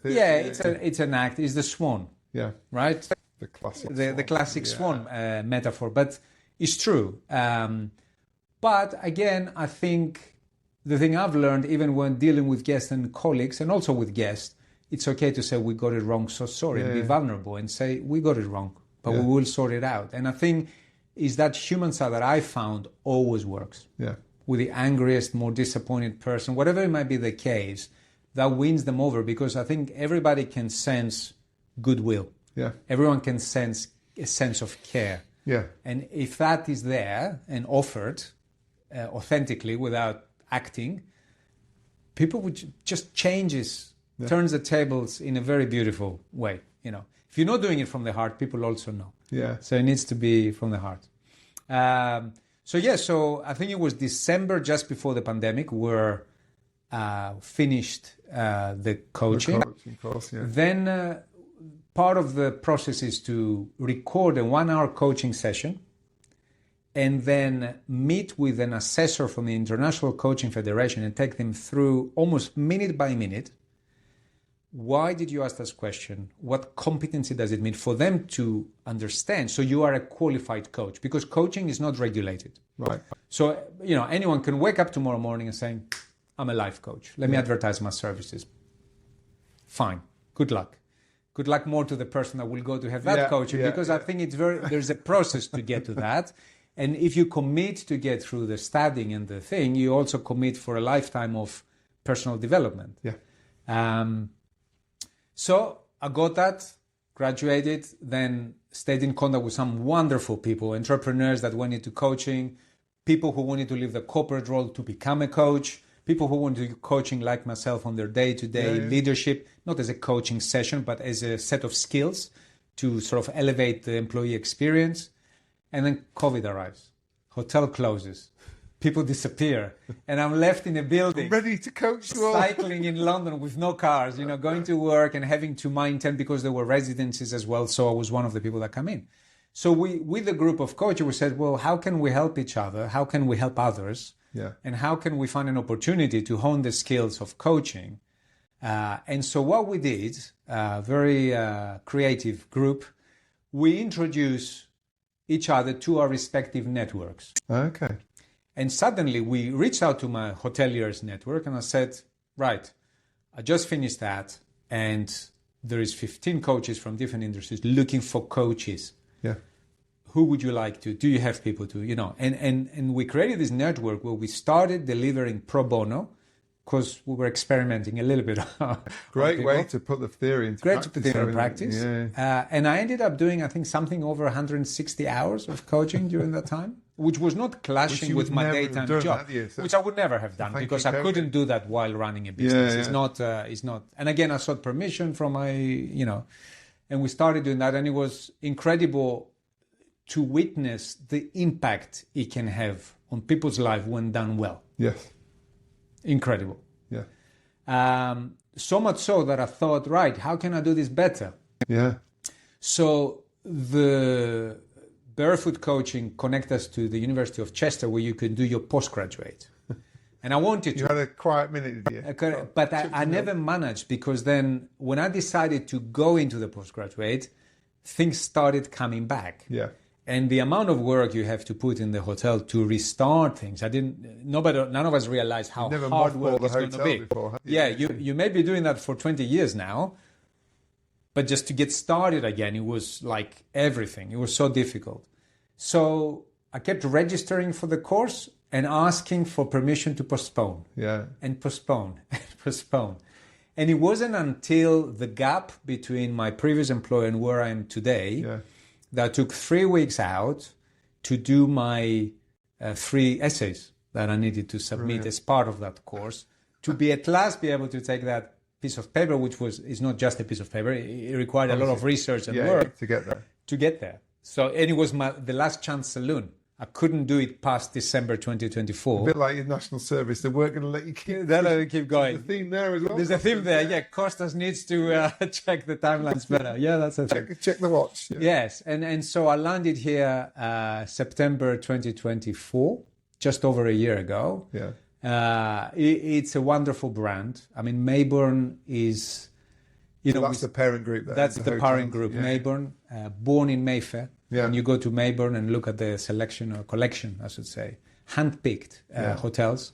It's an act. It's the swan. Yeah. Right? The classic the classic swan metaphor. But it's true. But again, I think the thing I've learned, even when dealing with guests and colleagues, and also with guests, it's okay to say we got it wrong, so sorry, and be vulnerable and say we got it wrong, but we will sort it out. And I think is that human side that I found always works. Yeah. With the angriest, more disappointed person, whatever it might be the case, that wins them over because I think everybody can sense goodwill. Yeah. Everyone can sense a sense of care. Yeah. And if that is there and offered authentically without acting, people would just changes, turns the tables in a very beautiful way. If you're not doing it from the heart, people also know. Yeah. So it needs to be from the heart. So I think it was December, just before the pandemic, where finished the coaching. The coaching course, yeah. Then part of the process is to record a 1-hour coaching session and then meet with an assessor from the International Coaching Federation and take them through almost minute by minute. Why did you ask this question? What competency does it mean for them to understand? So you are a qualified coach because coaching is not regulated. Right. So, anyone can wake up tomorrow morning and say, I'm a life coach. Let me advertise my services. Fine. Good luck. Good luck more to the person that will go to have that coaching because I think there's a process to get to that. And if you commit to get through the studying and the thing, you also commit for a lifetime of personal development. Yeah. So I got that, graduated, then stayed in contact with some wonderful people, entrepreneurs that went into coaching, people who wanted to leave the corporate role to become a coach, people who want to do coaching like myself on their day-to-day leadership, not as a coaching session, but as a set of skills to sort of elevate the employee experience. And then COVID arrives. Hotel closes. People disappear. And I'm left in a building. I'm ready to coach you all. Cycling in London with no cars, going to work and having to maintain, because there were residencies as well. So I was one of the people that come in. So we, with a group of coaches, we said, well, how can we help each other? How can we help others? Yeah. And how can we find an opportunity to hone the skills of coaching? And so what we did, very creative group, we introduced each other to our respective networks. Okay. And suddenly we reached out to my hoteliers network and I said, right, I just finished that and there is 15 coaches from different industries looking for coaches. Yeah. Who would you like to? Do you have people to, and we created this network where we started delivering pro bono because we were experimenting a little bit. Great way to put the theory into practice. practice. Great to put it into practice. Yeah. And I ended up doing, I think, something over 160 hours of coaching during that time, which was not clashing with my daytime job, which I would never have done because I couldn't do that while running a business. Yeah. It's not. And again, I sought permission from my, and we started doing that, and it was incredible to witness the impact it can have on people's life when done well. Yes. Incredible. Yeah. So much so that I thought, right, how can I do this better? Yeah. So the Barefoot Coaching connect us to the University of Chester where you can do your postgraduate. And I wanted to. You had a quiet minute, did you? But I never managed because then when I decided to go into the postgraduate, things started coming back. Yeah. And the amount of work you have to put in the hotel to restart things, none of us realized how hard work it's going to be. Before, you may be doing that for 20 years now, but just to get started again, it was like everything. It was so difficult. So I kept registering for the course and asking for permission to postpone. Yeah. And postpone and postpone. And it wasn't until the gap between my previous employer and where I am today that I took 3 weeks out to do my 3 essays that I needed to submit as part of that course to be at last be able to take that piece of paper, which is not just a piece of paper. It required a lot of research and work to get there. So, and it was the last chance saloon. I couldn't do it past December 2024. A bit like your national service, they weren't going to let you keep going. There's a theme there as well. There's a theme there. Yeah, Kostas needs to check the timelines better. Yeah, that's a thing. Check the watch. Yeah. Yes, and so I landed here September 2024, just over a year ago. Yeah. It's a wonderful brand. I mean, Maybourne is, so that's the parent group there. That's the parent group, Maybourne, born in Mayfair. Yeah. When you go to Maybourne and look at the selection or collection, I should say, hand-picked hotels.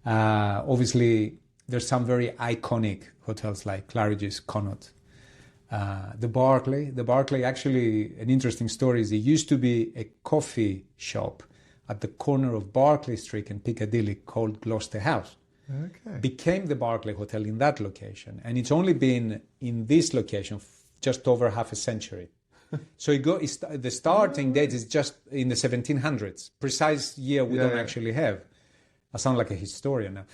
Obviously, there's some very iconic hotels like Claridge's, Connaught. The Berkeley, actually, an interesting story is it used to be a coffee shop at the corner of Berkeley Street and Piccadilly called Gloucester House. Okay. Became the Berkeley Hotel in that location. And it's only been in this location just over half a century. So the starting date is just in the 1700s. Precise year we don't actually have. I sound like a historian now.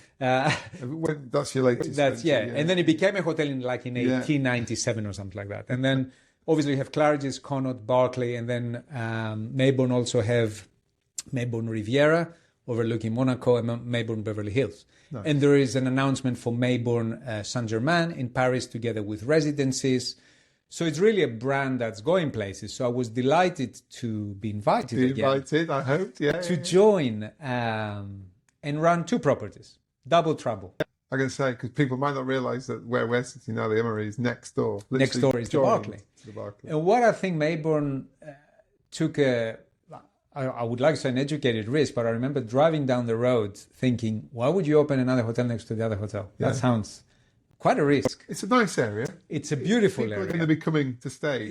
That's your latest. And then it became a hotel in 1897 or something like that. And then obviously you have Claridge's, Connaught, Berkeley, and then Maybourne also have Maybourne Riviera overlooking Monaco and Maybourne Beverly Hills. Nice. And there is an announcement for Maybourne Saint-Germain in Paris together with residencies. So it's really a brand that's going places. So I was delighted to be invited I hoped, to join and run 2 properties. Double trouble. I'm going to say, because people might not realise that where we're sitting now, the Emory is next door. Next door is the Berkeley. And what I think Maybourne took I would like to say an educated risk, but I remember driving down the road thinking, why would you open another hotel next to the other hotel? That sounds quite a risk. It's a nice area. It's a beautiful area. People are going to be coming to stay.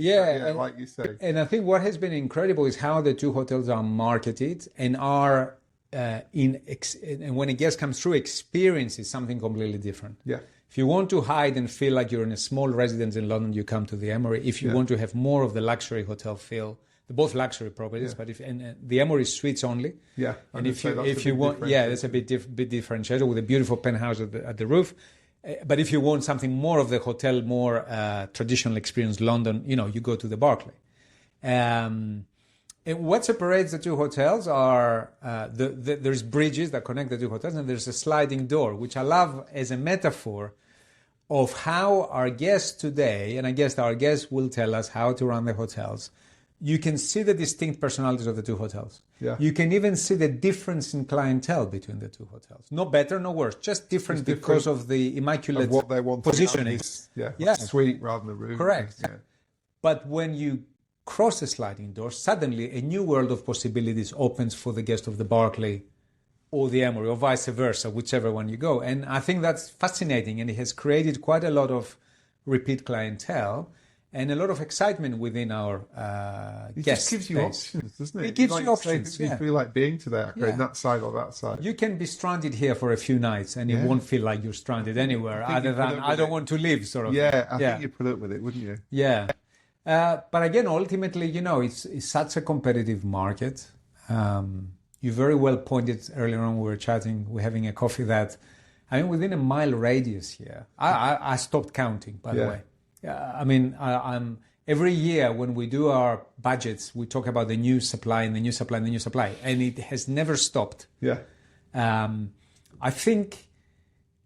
Like you say. And I think what has been incredible is how the 2 hotels are marketed and are and when a guest comes through, experiences something completely different. Yeah. If you want to hide and feel like you're in a small residence in London, you come to the Emory. If you want to have more of the luxury hotel feel, They're both luxury properties, but the Emory suites only. Yeah, and if you want, that's a bit differentiated with a beautiful penthouse at the roof. But if you want something more of the hotel, more traditional experience, London, you go to the Berkeley. And what separates the two hotels are there's bridges that connect the two hotels, and there's a sliding door, which I love as a metaphor of how our guests today, and I guess our guests will tell us how to run the hotels. You can see the distinct personalities of the two hotels. Yeah. You can even see the difference in clientele between the two hotels. No better, no worse, just different because of the immaculate of what they want positioning. Yeah, suite rather than a room. Correct. Yeah. But when you cross the sliding door, suddenly a new world of possibilities opens for the guest of the Berkeley or the Emory, or vice versa, whichever one you go. And I think that's fascinating, and it has created quite a lot of repeat clientele and a lot of excitement within our It guest just gives you base. options, doesn't it? It gives like you options, You feel like being to that, in that side or that side. You can be stranded here for a few nights, and it won't feel like you're stranded anywhere other than I don't want to leave, sort of. Yeah, I think you put up with it, wouldn't you? Yeah. But again, ultimately, it's such a competitive market. You very well pointed earlier on, we were chatting, we're having a coffee, that, within a mile radius here, I stopped counting, by the way. I'm every year when we do our budgets, we talk about the new supply and the new supply and the new supply, and it has never stopped. Yeah. I think,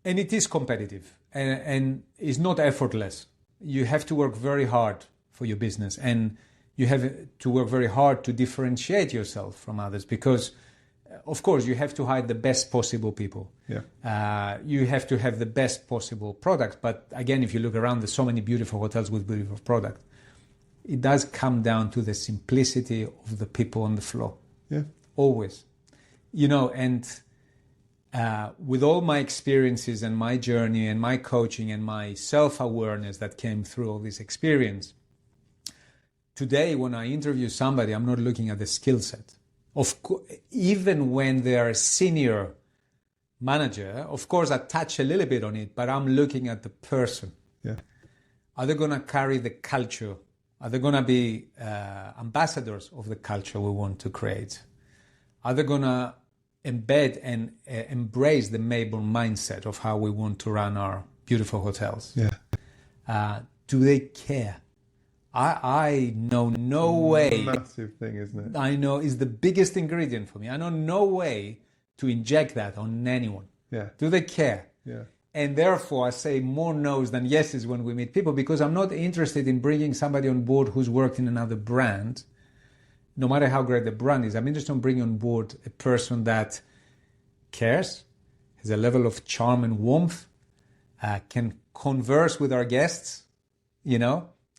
and it is competitive, and it's not effortless. You have to work very hard for your business, and you have to work very hard to differentiate yourself from others, because of course you have to hire the best possible people. Yeah. You have to have the best possible products, but again, if you look around, there's so many beautiful hotels with beautiful product. It does come down to the simplicity of the people on the floor. Yeah. Always. And with all my experiences and my journey and my coaching and my self-awareness that came through all this experience, today, when I interview somebody, I'm not looking at the skill set. Even when they are a senior manager, of course, I touch a little bit on it, but I'm looking at the person. Yeah. Are they going to carry the culture? Are they going to be ambassadors of the culture we want to create? Are they going to embed and embrace the Maybourne mindset of how we want to run our beautiful hotels? Yeah. Do they care? I know no way. Massive thing, isn't it? I know is the biggest ingredient for me. I know no way to inject that on anyone. Yeah. Do they care? Yeah. And therefore, I say more no's than yeses when we meet people, because I'm not interested in bringing somebody on board who's worked in another brand, no matter how great the brand is. I'm interested in bringing on board a person that cares, has a level of charm and warmth, can converse with our guests,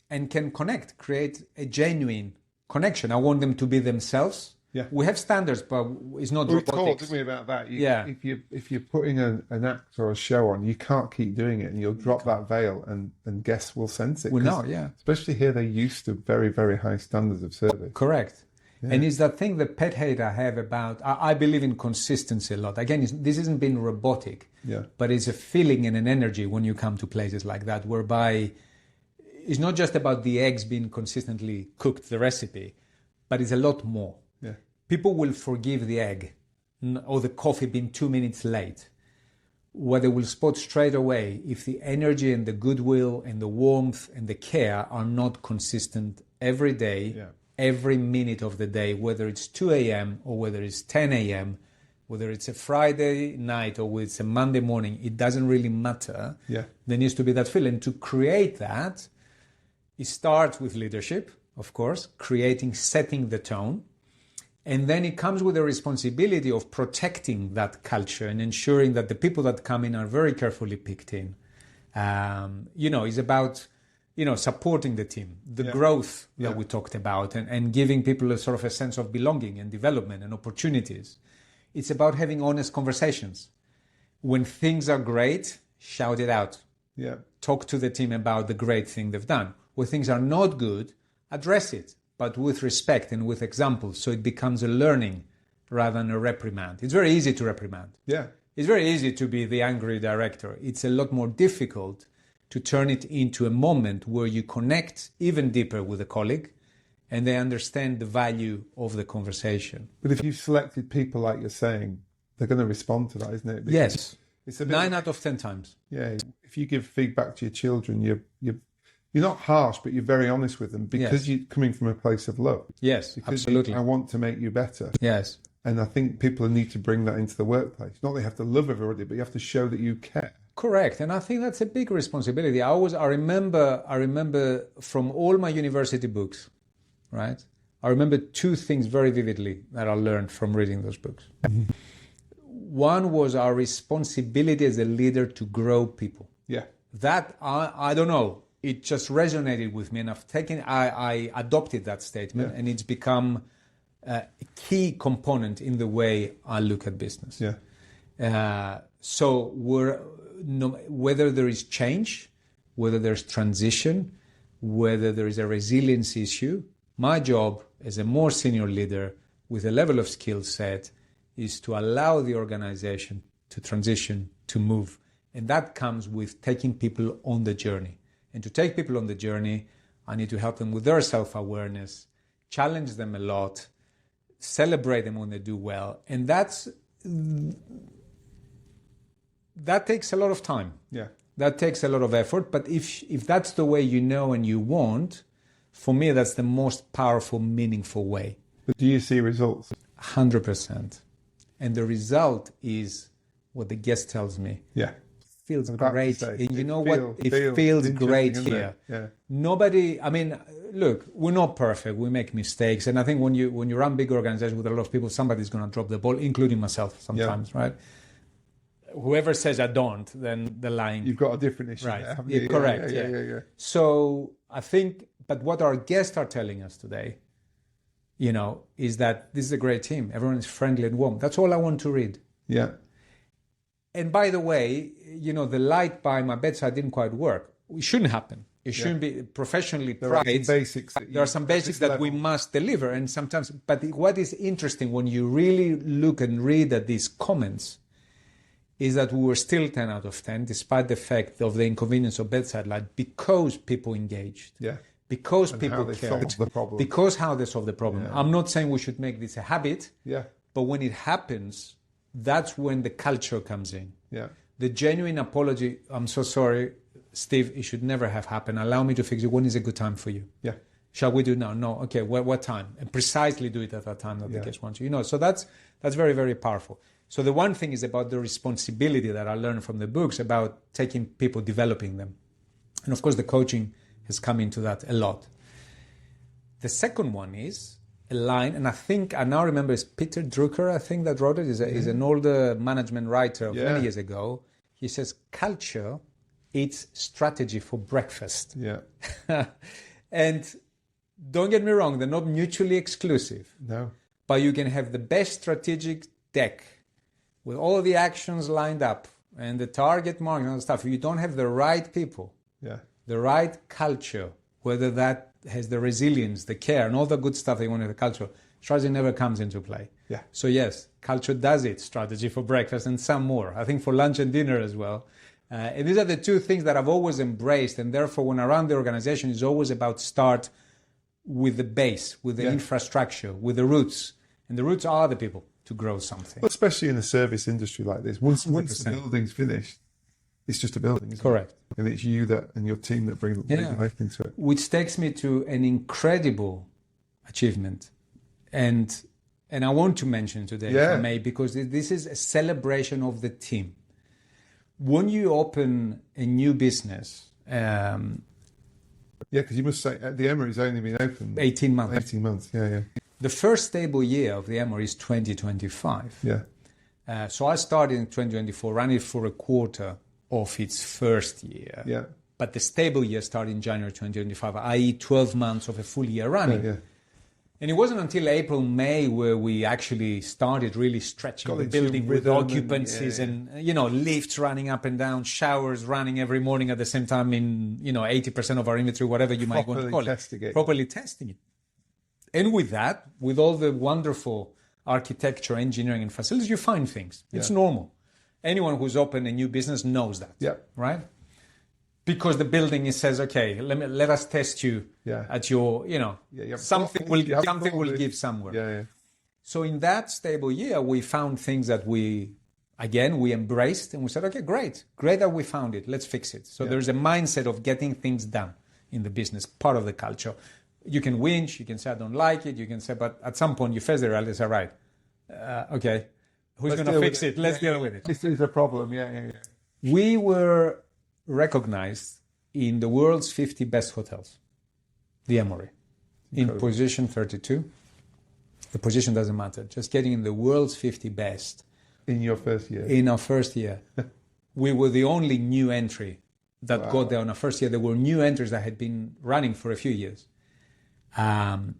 and can connect, create a genuine connection. I want them to be themselves. Yeah. We have standards, but it's not robotics. We talked, didn't we, about that? Yeah. If you're putting an act or a show on, you can't keep doing it, and you'll drop that veil, and guests will sense it. Well, no, yeah. Especially here, they're used to very, very high standards of service. Correct. Yeah. And it's that thing, the pet hate I have about, I believe in consistency a lot. Again, this isn't being robotic, but it's a feeling and an energy when you come to places like that, whereby it's not just about the eggs being consistently cooked, the recipe, but it's a lot more. Yeah. People will forgive the egg or the coffee being 2 minutes late. What they will spot straight away, if the energy and the goodwill and the warmth and the care are not consistent every day, every minute of the day, whether it's 2 a.m. or whether it's 10 a.m., whether it's a Friday night or whether it's a Monday morning, it doesn't really matter. Yeah. There needs to be that feel. And to create that, it starts with leadership, of course, setting the tone. And then it comes with the responsibility of protecting that culture and ensuring that the people that come in are very carefully picked in. It's about, supporting the team, the growth that we talked about, and giving people a sort of a sense of belonging and development and opportunities. It's about having honest conversations. When things are great, shout it out. Yeah. Talk to the team about the great thing they've done. Where things are not good, address it, but with respect and with examples, so it becomes a learning rather than a reprimand. It's very easy to reprimand. Yeah. It's very easy to be the angry director. It's a lot more difficult to turn it into a moment where you connect even deeper with a colleague and they understand the value of the conversation. But if you've selected people like you're saying, they're going to respond to that, isn't it? Because Yes. It's a bit 9 out of 10 times. Yeah. If you give feedback to your children, you're not harsh, but you're very honest with them because you're coming from a place of love. Yes, because absolutely. I want to make you better. Yes. And I think people need to bring that into the workplace. Not that you have to love everybody, but you have to show that you care. Correct. And I think that's a big responsibility. I remember from all my university books, right? I remember 2 things very vividly that I learned from reading those books. Mm-hmm. One was our responsibility as a leader to grow people. Yeah. That, I don't know, it just resonated with me, and I adopted that statement, and it's become a key component in the way I look at business. Yeah. So whether there is change, whether there's transition, whether there is a resilience issue, my job as a more senior leader with a level of skill set is to allow the organization to transition, to move. And that comes with taking people on the journey. And to take people on the journey, I need to help them with their self-awareness, challenge them a lot, celebrate them when they do well. And that takes a lot of time. Yeah. That takes a lot of effort. But if that's the way you know and you want, for me, that's the most powerful, meaningful way. But do you see results? 100%. And the result is what the guest tells me. Yeah. Feels great. And you know what? It feels great here. Yeah. Nobody, I mean, look, we're not perfect. We make mistakes. And I think when you run big organizations with a lot of people, somebody's going to drop the ball, including myself sometimes, right? Whoever says I don't, then they're lying. You've got a different issue right. there, haven't you? you? Correct. Yeah. So I think, but what our guests are telling us today, is that this is a great team. Everyone is friendly and warm. That's all I want to read. Yeah. And by the way, the light by my bedside didn't quite work. It shouldn't happen. It shouldn't be professionally priced. There are some basics that we must deliver. And sometimes, but what is interesting when you really look and read at these comments is that we were still 10 out of 10, despite the fact of the inconvenience of bedside light, because people engaged. Yeah. Because and people how they cared. solve the problem. Because how they solve the problem. Yeah. I'm not saying we should make this a habit. Yeah. But when it happens, that's when the culture comes in. Yeah. The genuine apology, I'm so sorry, Steve, it should never have happened. Allow me to fix it. When is a good time for you? Yeah. Shall we do it now? No. Okay, what time? And precisely do it at that time that the guest wants you. So that's very, very powerful. So the one thing is about the responsibility that I learned from the books about taking people, developing them. And of course, the coaching has come into that a lot. The second one is a line, and I now remember it's Peter Drucker, I think, that wrote it. He's an older management writer of many years ago. He says, culture eats strategy for breakfast. Yeah. And don't get me wrong, they're not mutually exclusive. No. But you can have the best strategic deck with all the actions lined up and the target market and stuff. If you don't have the right people, the right culture, whether that has the resilience, the care, and all the good stuff they want in the culture, strategy never comes into play. Yeah. So yes, culture does it, strategy for breakfast and some more. I think for lunch and dinner as well. And these are the 2 things that I've always embraced. And therefore, when I run the organization, it's always about start with the base, with the infrastructure, with the roots. And the roots are the people to grow something. Well, especially in a service industry like this. Once the building's finished, it's just a building, isn't Correct. it? And it's you and your team that bring life into it. Which takes me to an incredible achievement. And I want to mention today, if I may, because this is a celebration of the team. When you open a new business... because you must say the Emory's only been open 18 months. 18 months, yeah. The first stable year of the Emory is 2025. Yeah. So I started in 2024, ran it for a quarter of its first year. Yeah. But the stable year started in January 2025, i.e. 12 months of a full year running. Yeah. And it wasn't until April, May where we actually started really stretching the building with occupancies and lifts running up and down, showers running every morning at the same time in 80% of our inventory, whatever you might want to call it. Properly testing it. And with that, with all the wonderful architecture, engineering, and facilities, you find things. It's normal. Anyone who's opened a new business knows that. Yeah. Right? because the building says, okay, let us test you at your, something will give somewhere. Yeah. So in that stable year, we found things that we embraced, and we said, okay, great that we found it. Let's fix it. So there's a mindset of getting things done in the business, part of the culture. You can whinge, you can say, I don't like it, you can say, but at some point you face the reality and say, right, okay, who's going to fix it? Let's deal with it. This is a problem, yeah. We were recognized in the world's 50 best hotels, the Emory, in position 32. The position doesn't matter. Just getting in the world's 50 best. In your first year? In our first year. We were the only new entry that got there on our first year. There were new entries that had been running for a few years. At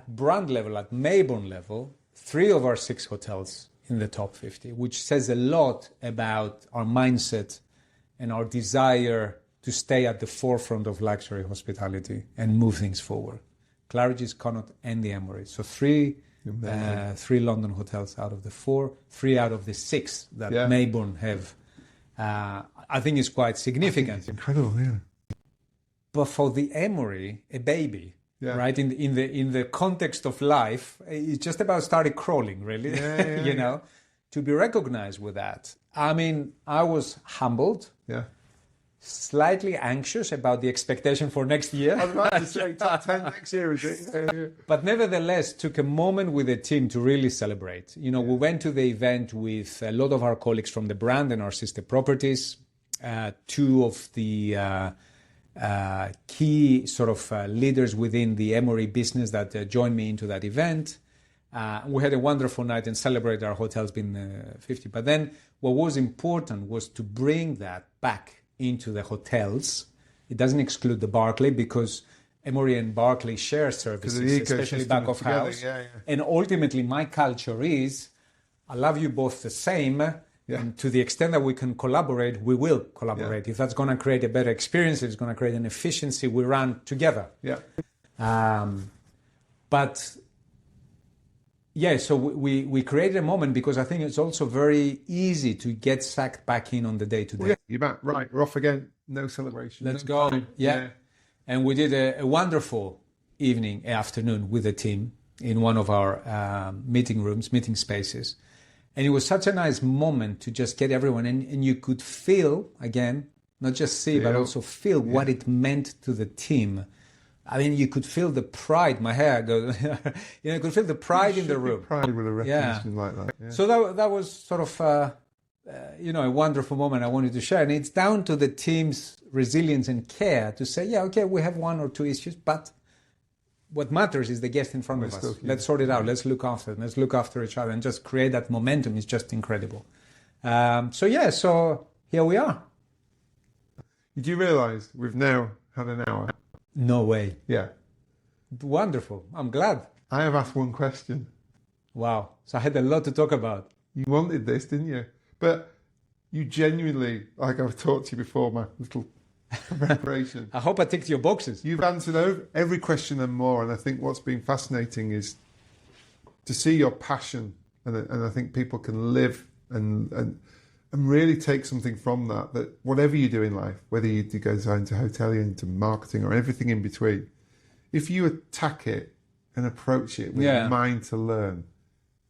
brand level, at Maybourne level, 3 of our 6 hotels in the top 50, which says a lot about our mindset and our desire to stay at the forefront of luxury hospitality and move things forward. Claridge's, Connaught, and the Emory. So 3 London hotels out of the 4, 3 out of the 6 that Maybourne have. I think it's quite significant. It's incredible, yeah. But for the Emory, a baby, right? In the context of life, it's just about started crawling, really. To be recognized with that. I mean, I was humbled. Yeah. Slightly anxious about the expectation for next year. I was about to say top 10 next year, is it? But nevertheless, took a moment with the team to really celebrate. We went to the event with a lot of our colleagues from the brand and our sister properties. 2 of the key sort of leaders within the Emory business that joined me into that event. We had a wonderful night and celebrated our hotels being 50. But then what was important was to bring that back into the hotels. It doesn't exclude the Berkeley because Emory and Berkeley share services, especially back of house. And ultimately, my culture is, I love you both the same. And to the extent that we can collaborate, we will collaborate. If that's going to create a better experience, it's going to create an efficiency, we run together. So we created a moment because I think it's also very easy to get sucked back in on the day-to-day. You're back. Right, we're off again. No celebration. Let's go. And we did a wonderful afternoon with the team in one of our meeting spaces. And it was such a nice moment to just get everyone in. And you could feel, again, not just see, but also feel what it meant to the team. I mean, you could feel the pride. My hair goes. You could feel the pride in the room. Pride with a recognition like that. Yeah. So that was sort of, a wonderful moment I wanted to share. And it's down to the team's resilience and care to say, we have 1 or 2 issues, but what matters is the guest in front of us. Let's sort it out. Let's look after them. Let's look after each other and just create that momentum. Is just incredible. So here we are. Did you realise we've now had an hour? No way. Yeah. Wonderful. I'm glad. I have asked one question. Wow. So I had a lot to talk about. You wanted this, didn't you? But you genuinely, like I've talked to you before, my little preparation. I hope I ticked your boxes. You've answered every question and more. And I think what's been fascinating is to see your passion. And I think people can live and really take something from that whatever you do in life, whether you go into hotelier, into marketing or everything in between, if you attack it and approach it with a mind to learn,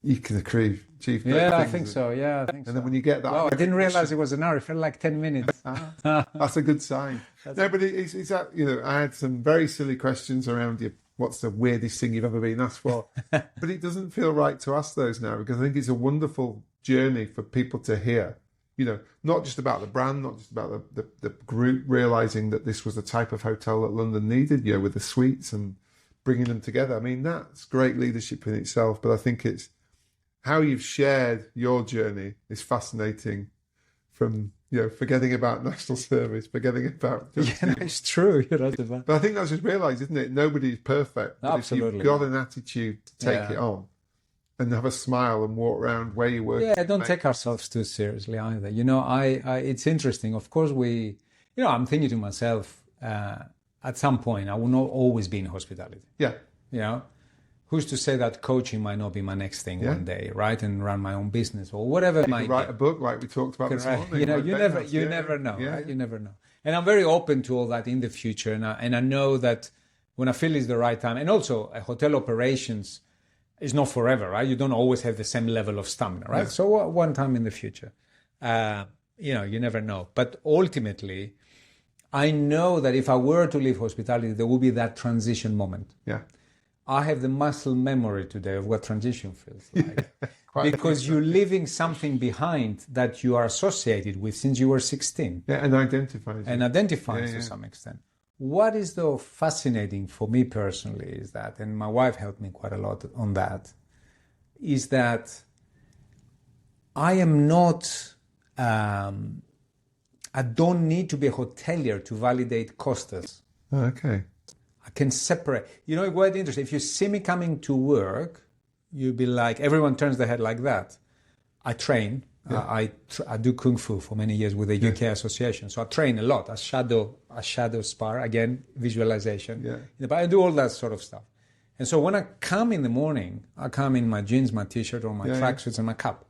you can achieve great things. I think so. And then when you get that... Wow, I didn't realise it was an hour. It felt like 10 minutes. That's a good sign. But it's I had some very silly questions around what's the weirdest thing you've ever been asked for? But it doesn't feel right to ask those now because I think it's a wonderful journey for people to hear. Not just about the brand, not just about the group, realising that this was the type of hotel that London needed, with the suites and bringing them together. I mean, that's great leadership in itself, but I think it's how you've shared your journey is fascinating from, forgetting about national service, forgetting about... it's true. But I think that's just realised, isn't it? Nobody's perfect. But absolutely. If you've got an attitude to take it on, and have a smile and walk around where you work. Don't take ourselves too seriously either. It's interesting. Of course, I'm thinking to myself, at some point, I will not always be in hospitality. Yeah. Who who's to say that coaching might not be my next thing one day, right? And run my own business or whatever it might be. Write a book like we talked about this morning. You never know, right? You never know. And I'm very open to all that in the future. And I know that when I feel it's the right time. And also, hotel operations is not forever, right? You don't always have the same level of stamina, right? Yeah. So one time in the future, you never know. But ultimately, I know that if I were to leave hospitality, there will be that transition moment. Yeah. I have the muscle memory today of what transition feels like. Because you're leaving something behind that you are associated with since you were 16. Yeah, and identifies to some extent. What is though fascinating for me personally is that, and my wife helped me quite a lot on that, is that I am not, I don't need to be a hotelier to validate Kostas. Oh, okay. I can separate. You know, quite interesting. If you see me coming to work, you'll be like, everyone turns their head like that. I train. Yeah. I do Kung Fu for many years with the UK Association. So I train a lot. I shadow spar, again, visualization. Yeah. But I do all that sort of stuff. And so when I come in the morning, I come in my jeans, my T-shirt, or my tracksuits and my cap.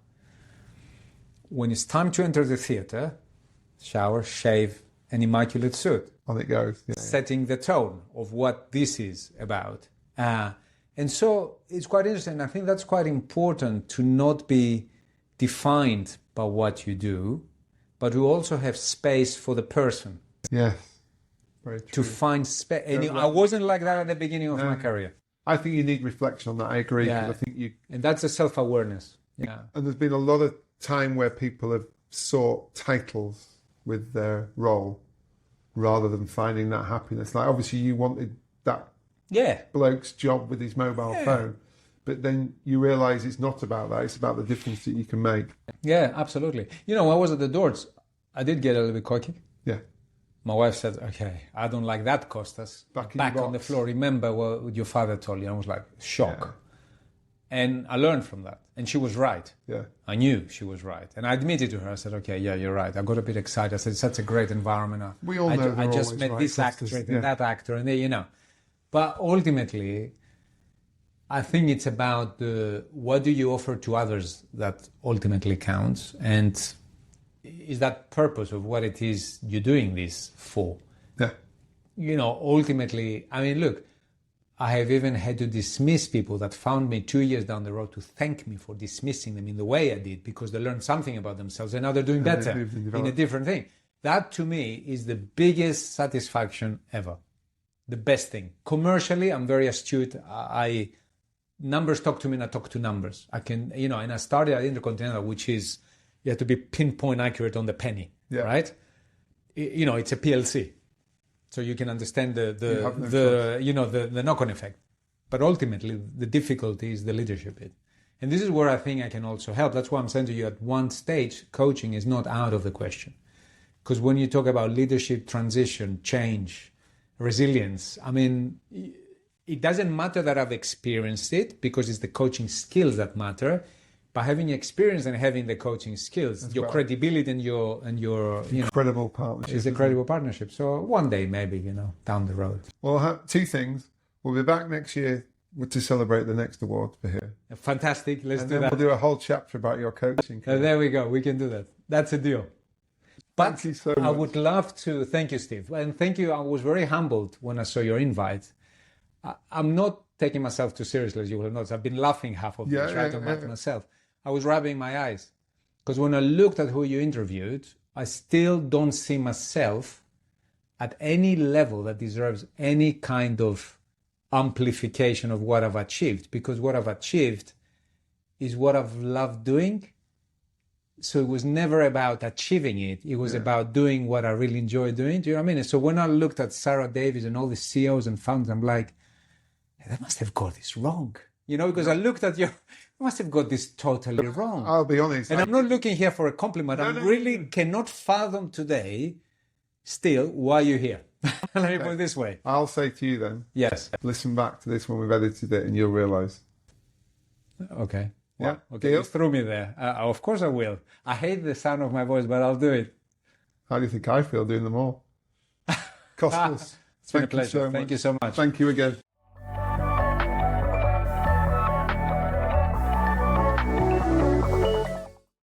When it's time to enter the theater, shower, shave, an immaculate suit. On it goes. Yeah, setting the tone of what this is about. And so it's quite interesting. I think that's quite important to not be defined by what you do, but to also have space for the person. Yes. Very true. To find space. And I wasn't like that at the beginning of my career. I think you need reflection on that. I agree. Yeah. I think and that's a self-awareness. Yeah. And there's been a lot of time where people have sought titles with their role rather than finding that happiness. Like, obviously you wanted that bloke's job with his mobile phone, but then you realise it's not about that. It's about the difference that you can make. Yeah, absolutely. You know, when I was at the doors, I did get a little bit cocky. Yeah. My wife said, okay, I don't like that, Kostas. Back on the floor. Remember what your father told you. I was like, shock. Yeah. And I learned from that. And she was right. Yeah. I knew she was right. And I admitted to her, I said, okay, yeah, you're right. I got a bit excited. I said, it's such a great environment. We all know I just met this actor and that actor. And they, But ultimately, I think it's about what do you offer to others that ultimately counts. And is that purpose of what it is you're doing this for? Yeah. Ultimately, I mean, look, I have even had to dismiss people that found me 2 years down the road to thank me for dismissing them in the way I did because they learned something about themselves and now they're doing better in a different thing. That to me is the biggest satisfaction ever. The best thing. Commercially, I'm very astute. Numbers talk to me and I talk to numbers. I can, and I started at Intercontinental, which is, you have to be pinpoint accurate on the penny, right? It's a PLC. So you can understand the knock-on effect. But ultimately, the difficulty is the leadership bit. And this is where I think I can also help. That's why I'm saying to you, at one stage, coaching is not out of the question. Because when you talk about leadership, transition, change, resilience, I mean, it doesn't matter that I've experienced it because it's the coaching skills that matter. By having experience and having the coaching skills, your credibility and your incredible partnership is a credible partnership. So one day, maybe down the road. Well, I'll have two things. We'll be back next year to celebrate the next award for here. Fantastic. Let's do that. We'll do a whole chapter about your coaching. There we go. We can do that. That's a deal. But thank you so much. I would love to thank you, Steve, and thank you. I was very humbled when I saw your invite. I'm not taking myself too seriously, as you will notice. I've been laughing half of this, right? About myself. I was rubbing my eyes because when I looked at who you interviewed, I still don't see myself at any level that deserves any kind of amplification of what I've achieved, because what I've achieved is what I've loved doing. So it was never about achieving it. It was about doing what I really enjoy doing. Do you know what I mean? So when I looked at Sarah Davies and all the CEOs and founders, I'm like, they must have got this wrong. Because I looked at you must have got this totally wrong. I'll be honest. And I'm not looking here for a compliment. I really cannot fathom today still why you're here. Let me put it this way. I'll say to you then. Yes. Listen back to this when we've edited it and you'll realise. Okay. Yeah. Okay. You threw me there. Of course I will. I hate the sound of my voice, but I'll do it. How do you think I feel doing them all? Kostas, it's been a pleasure. Thank you so much. Thank you again.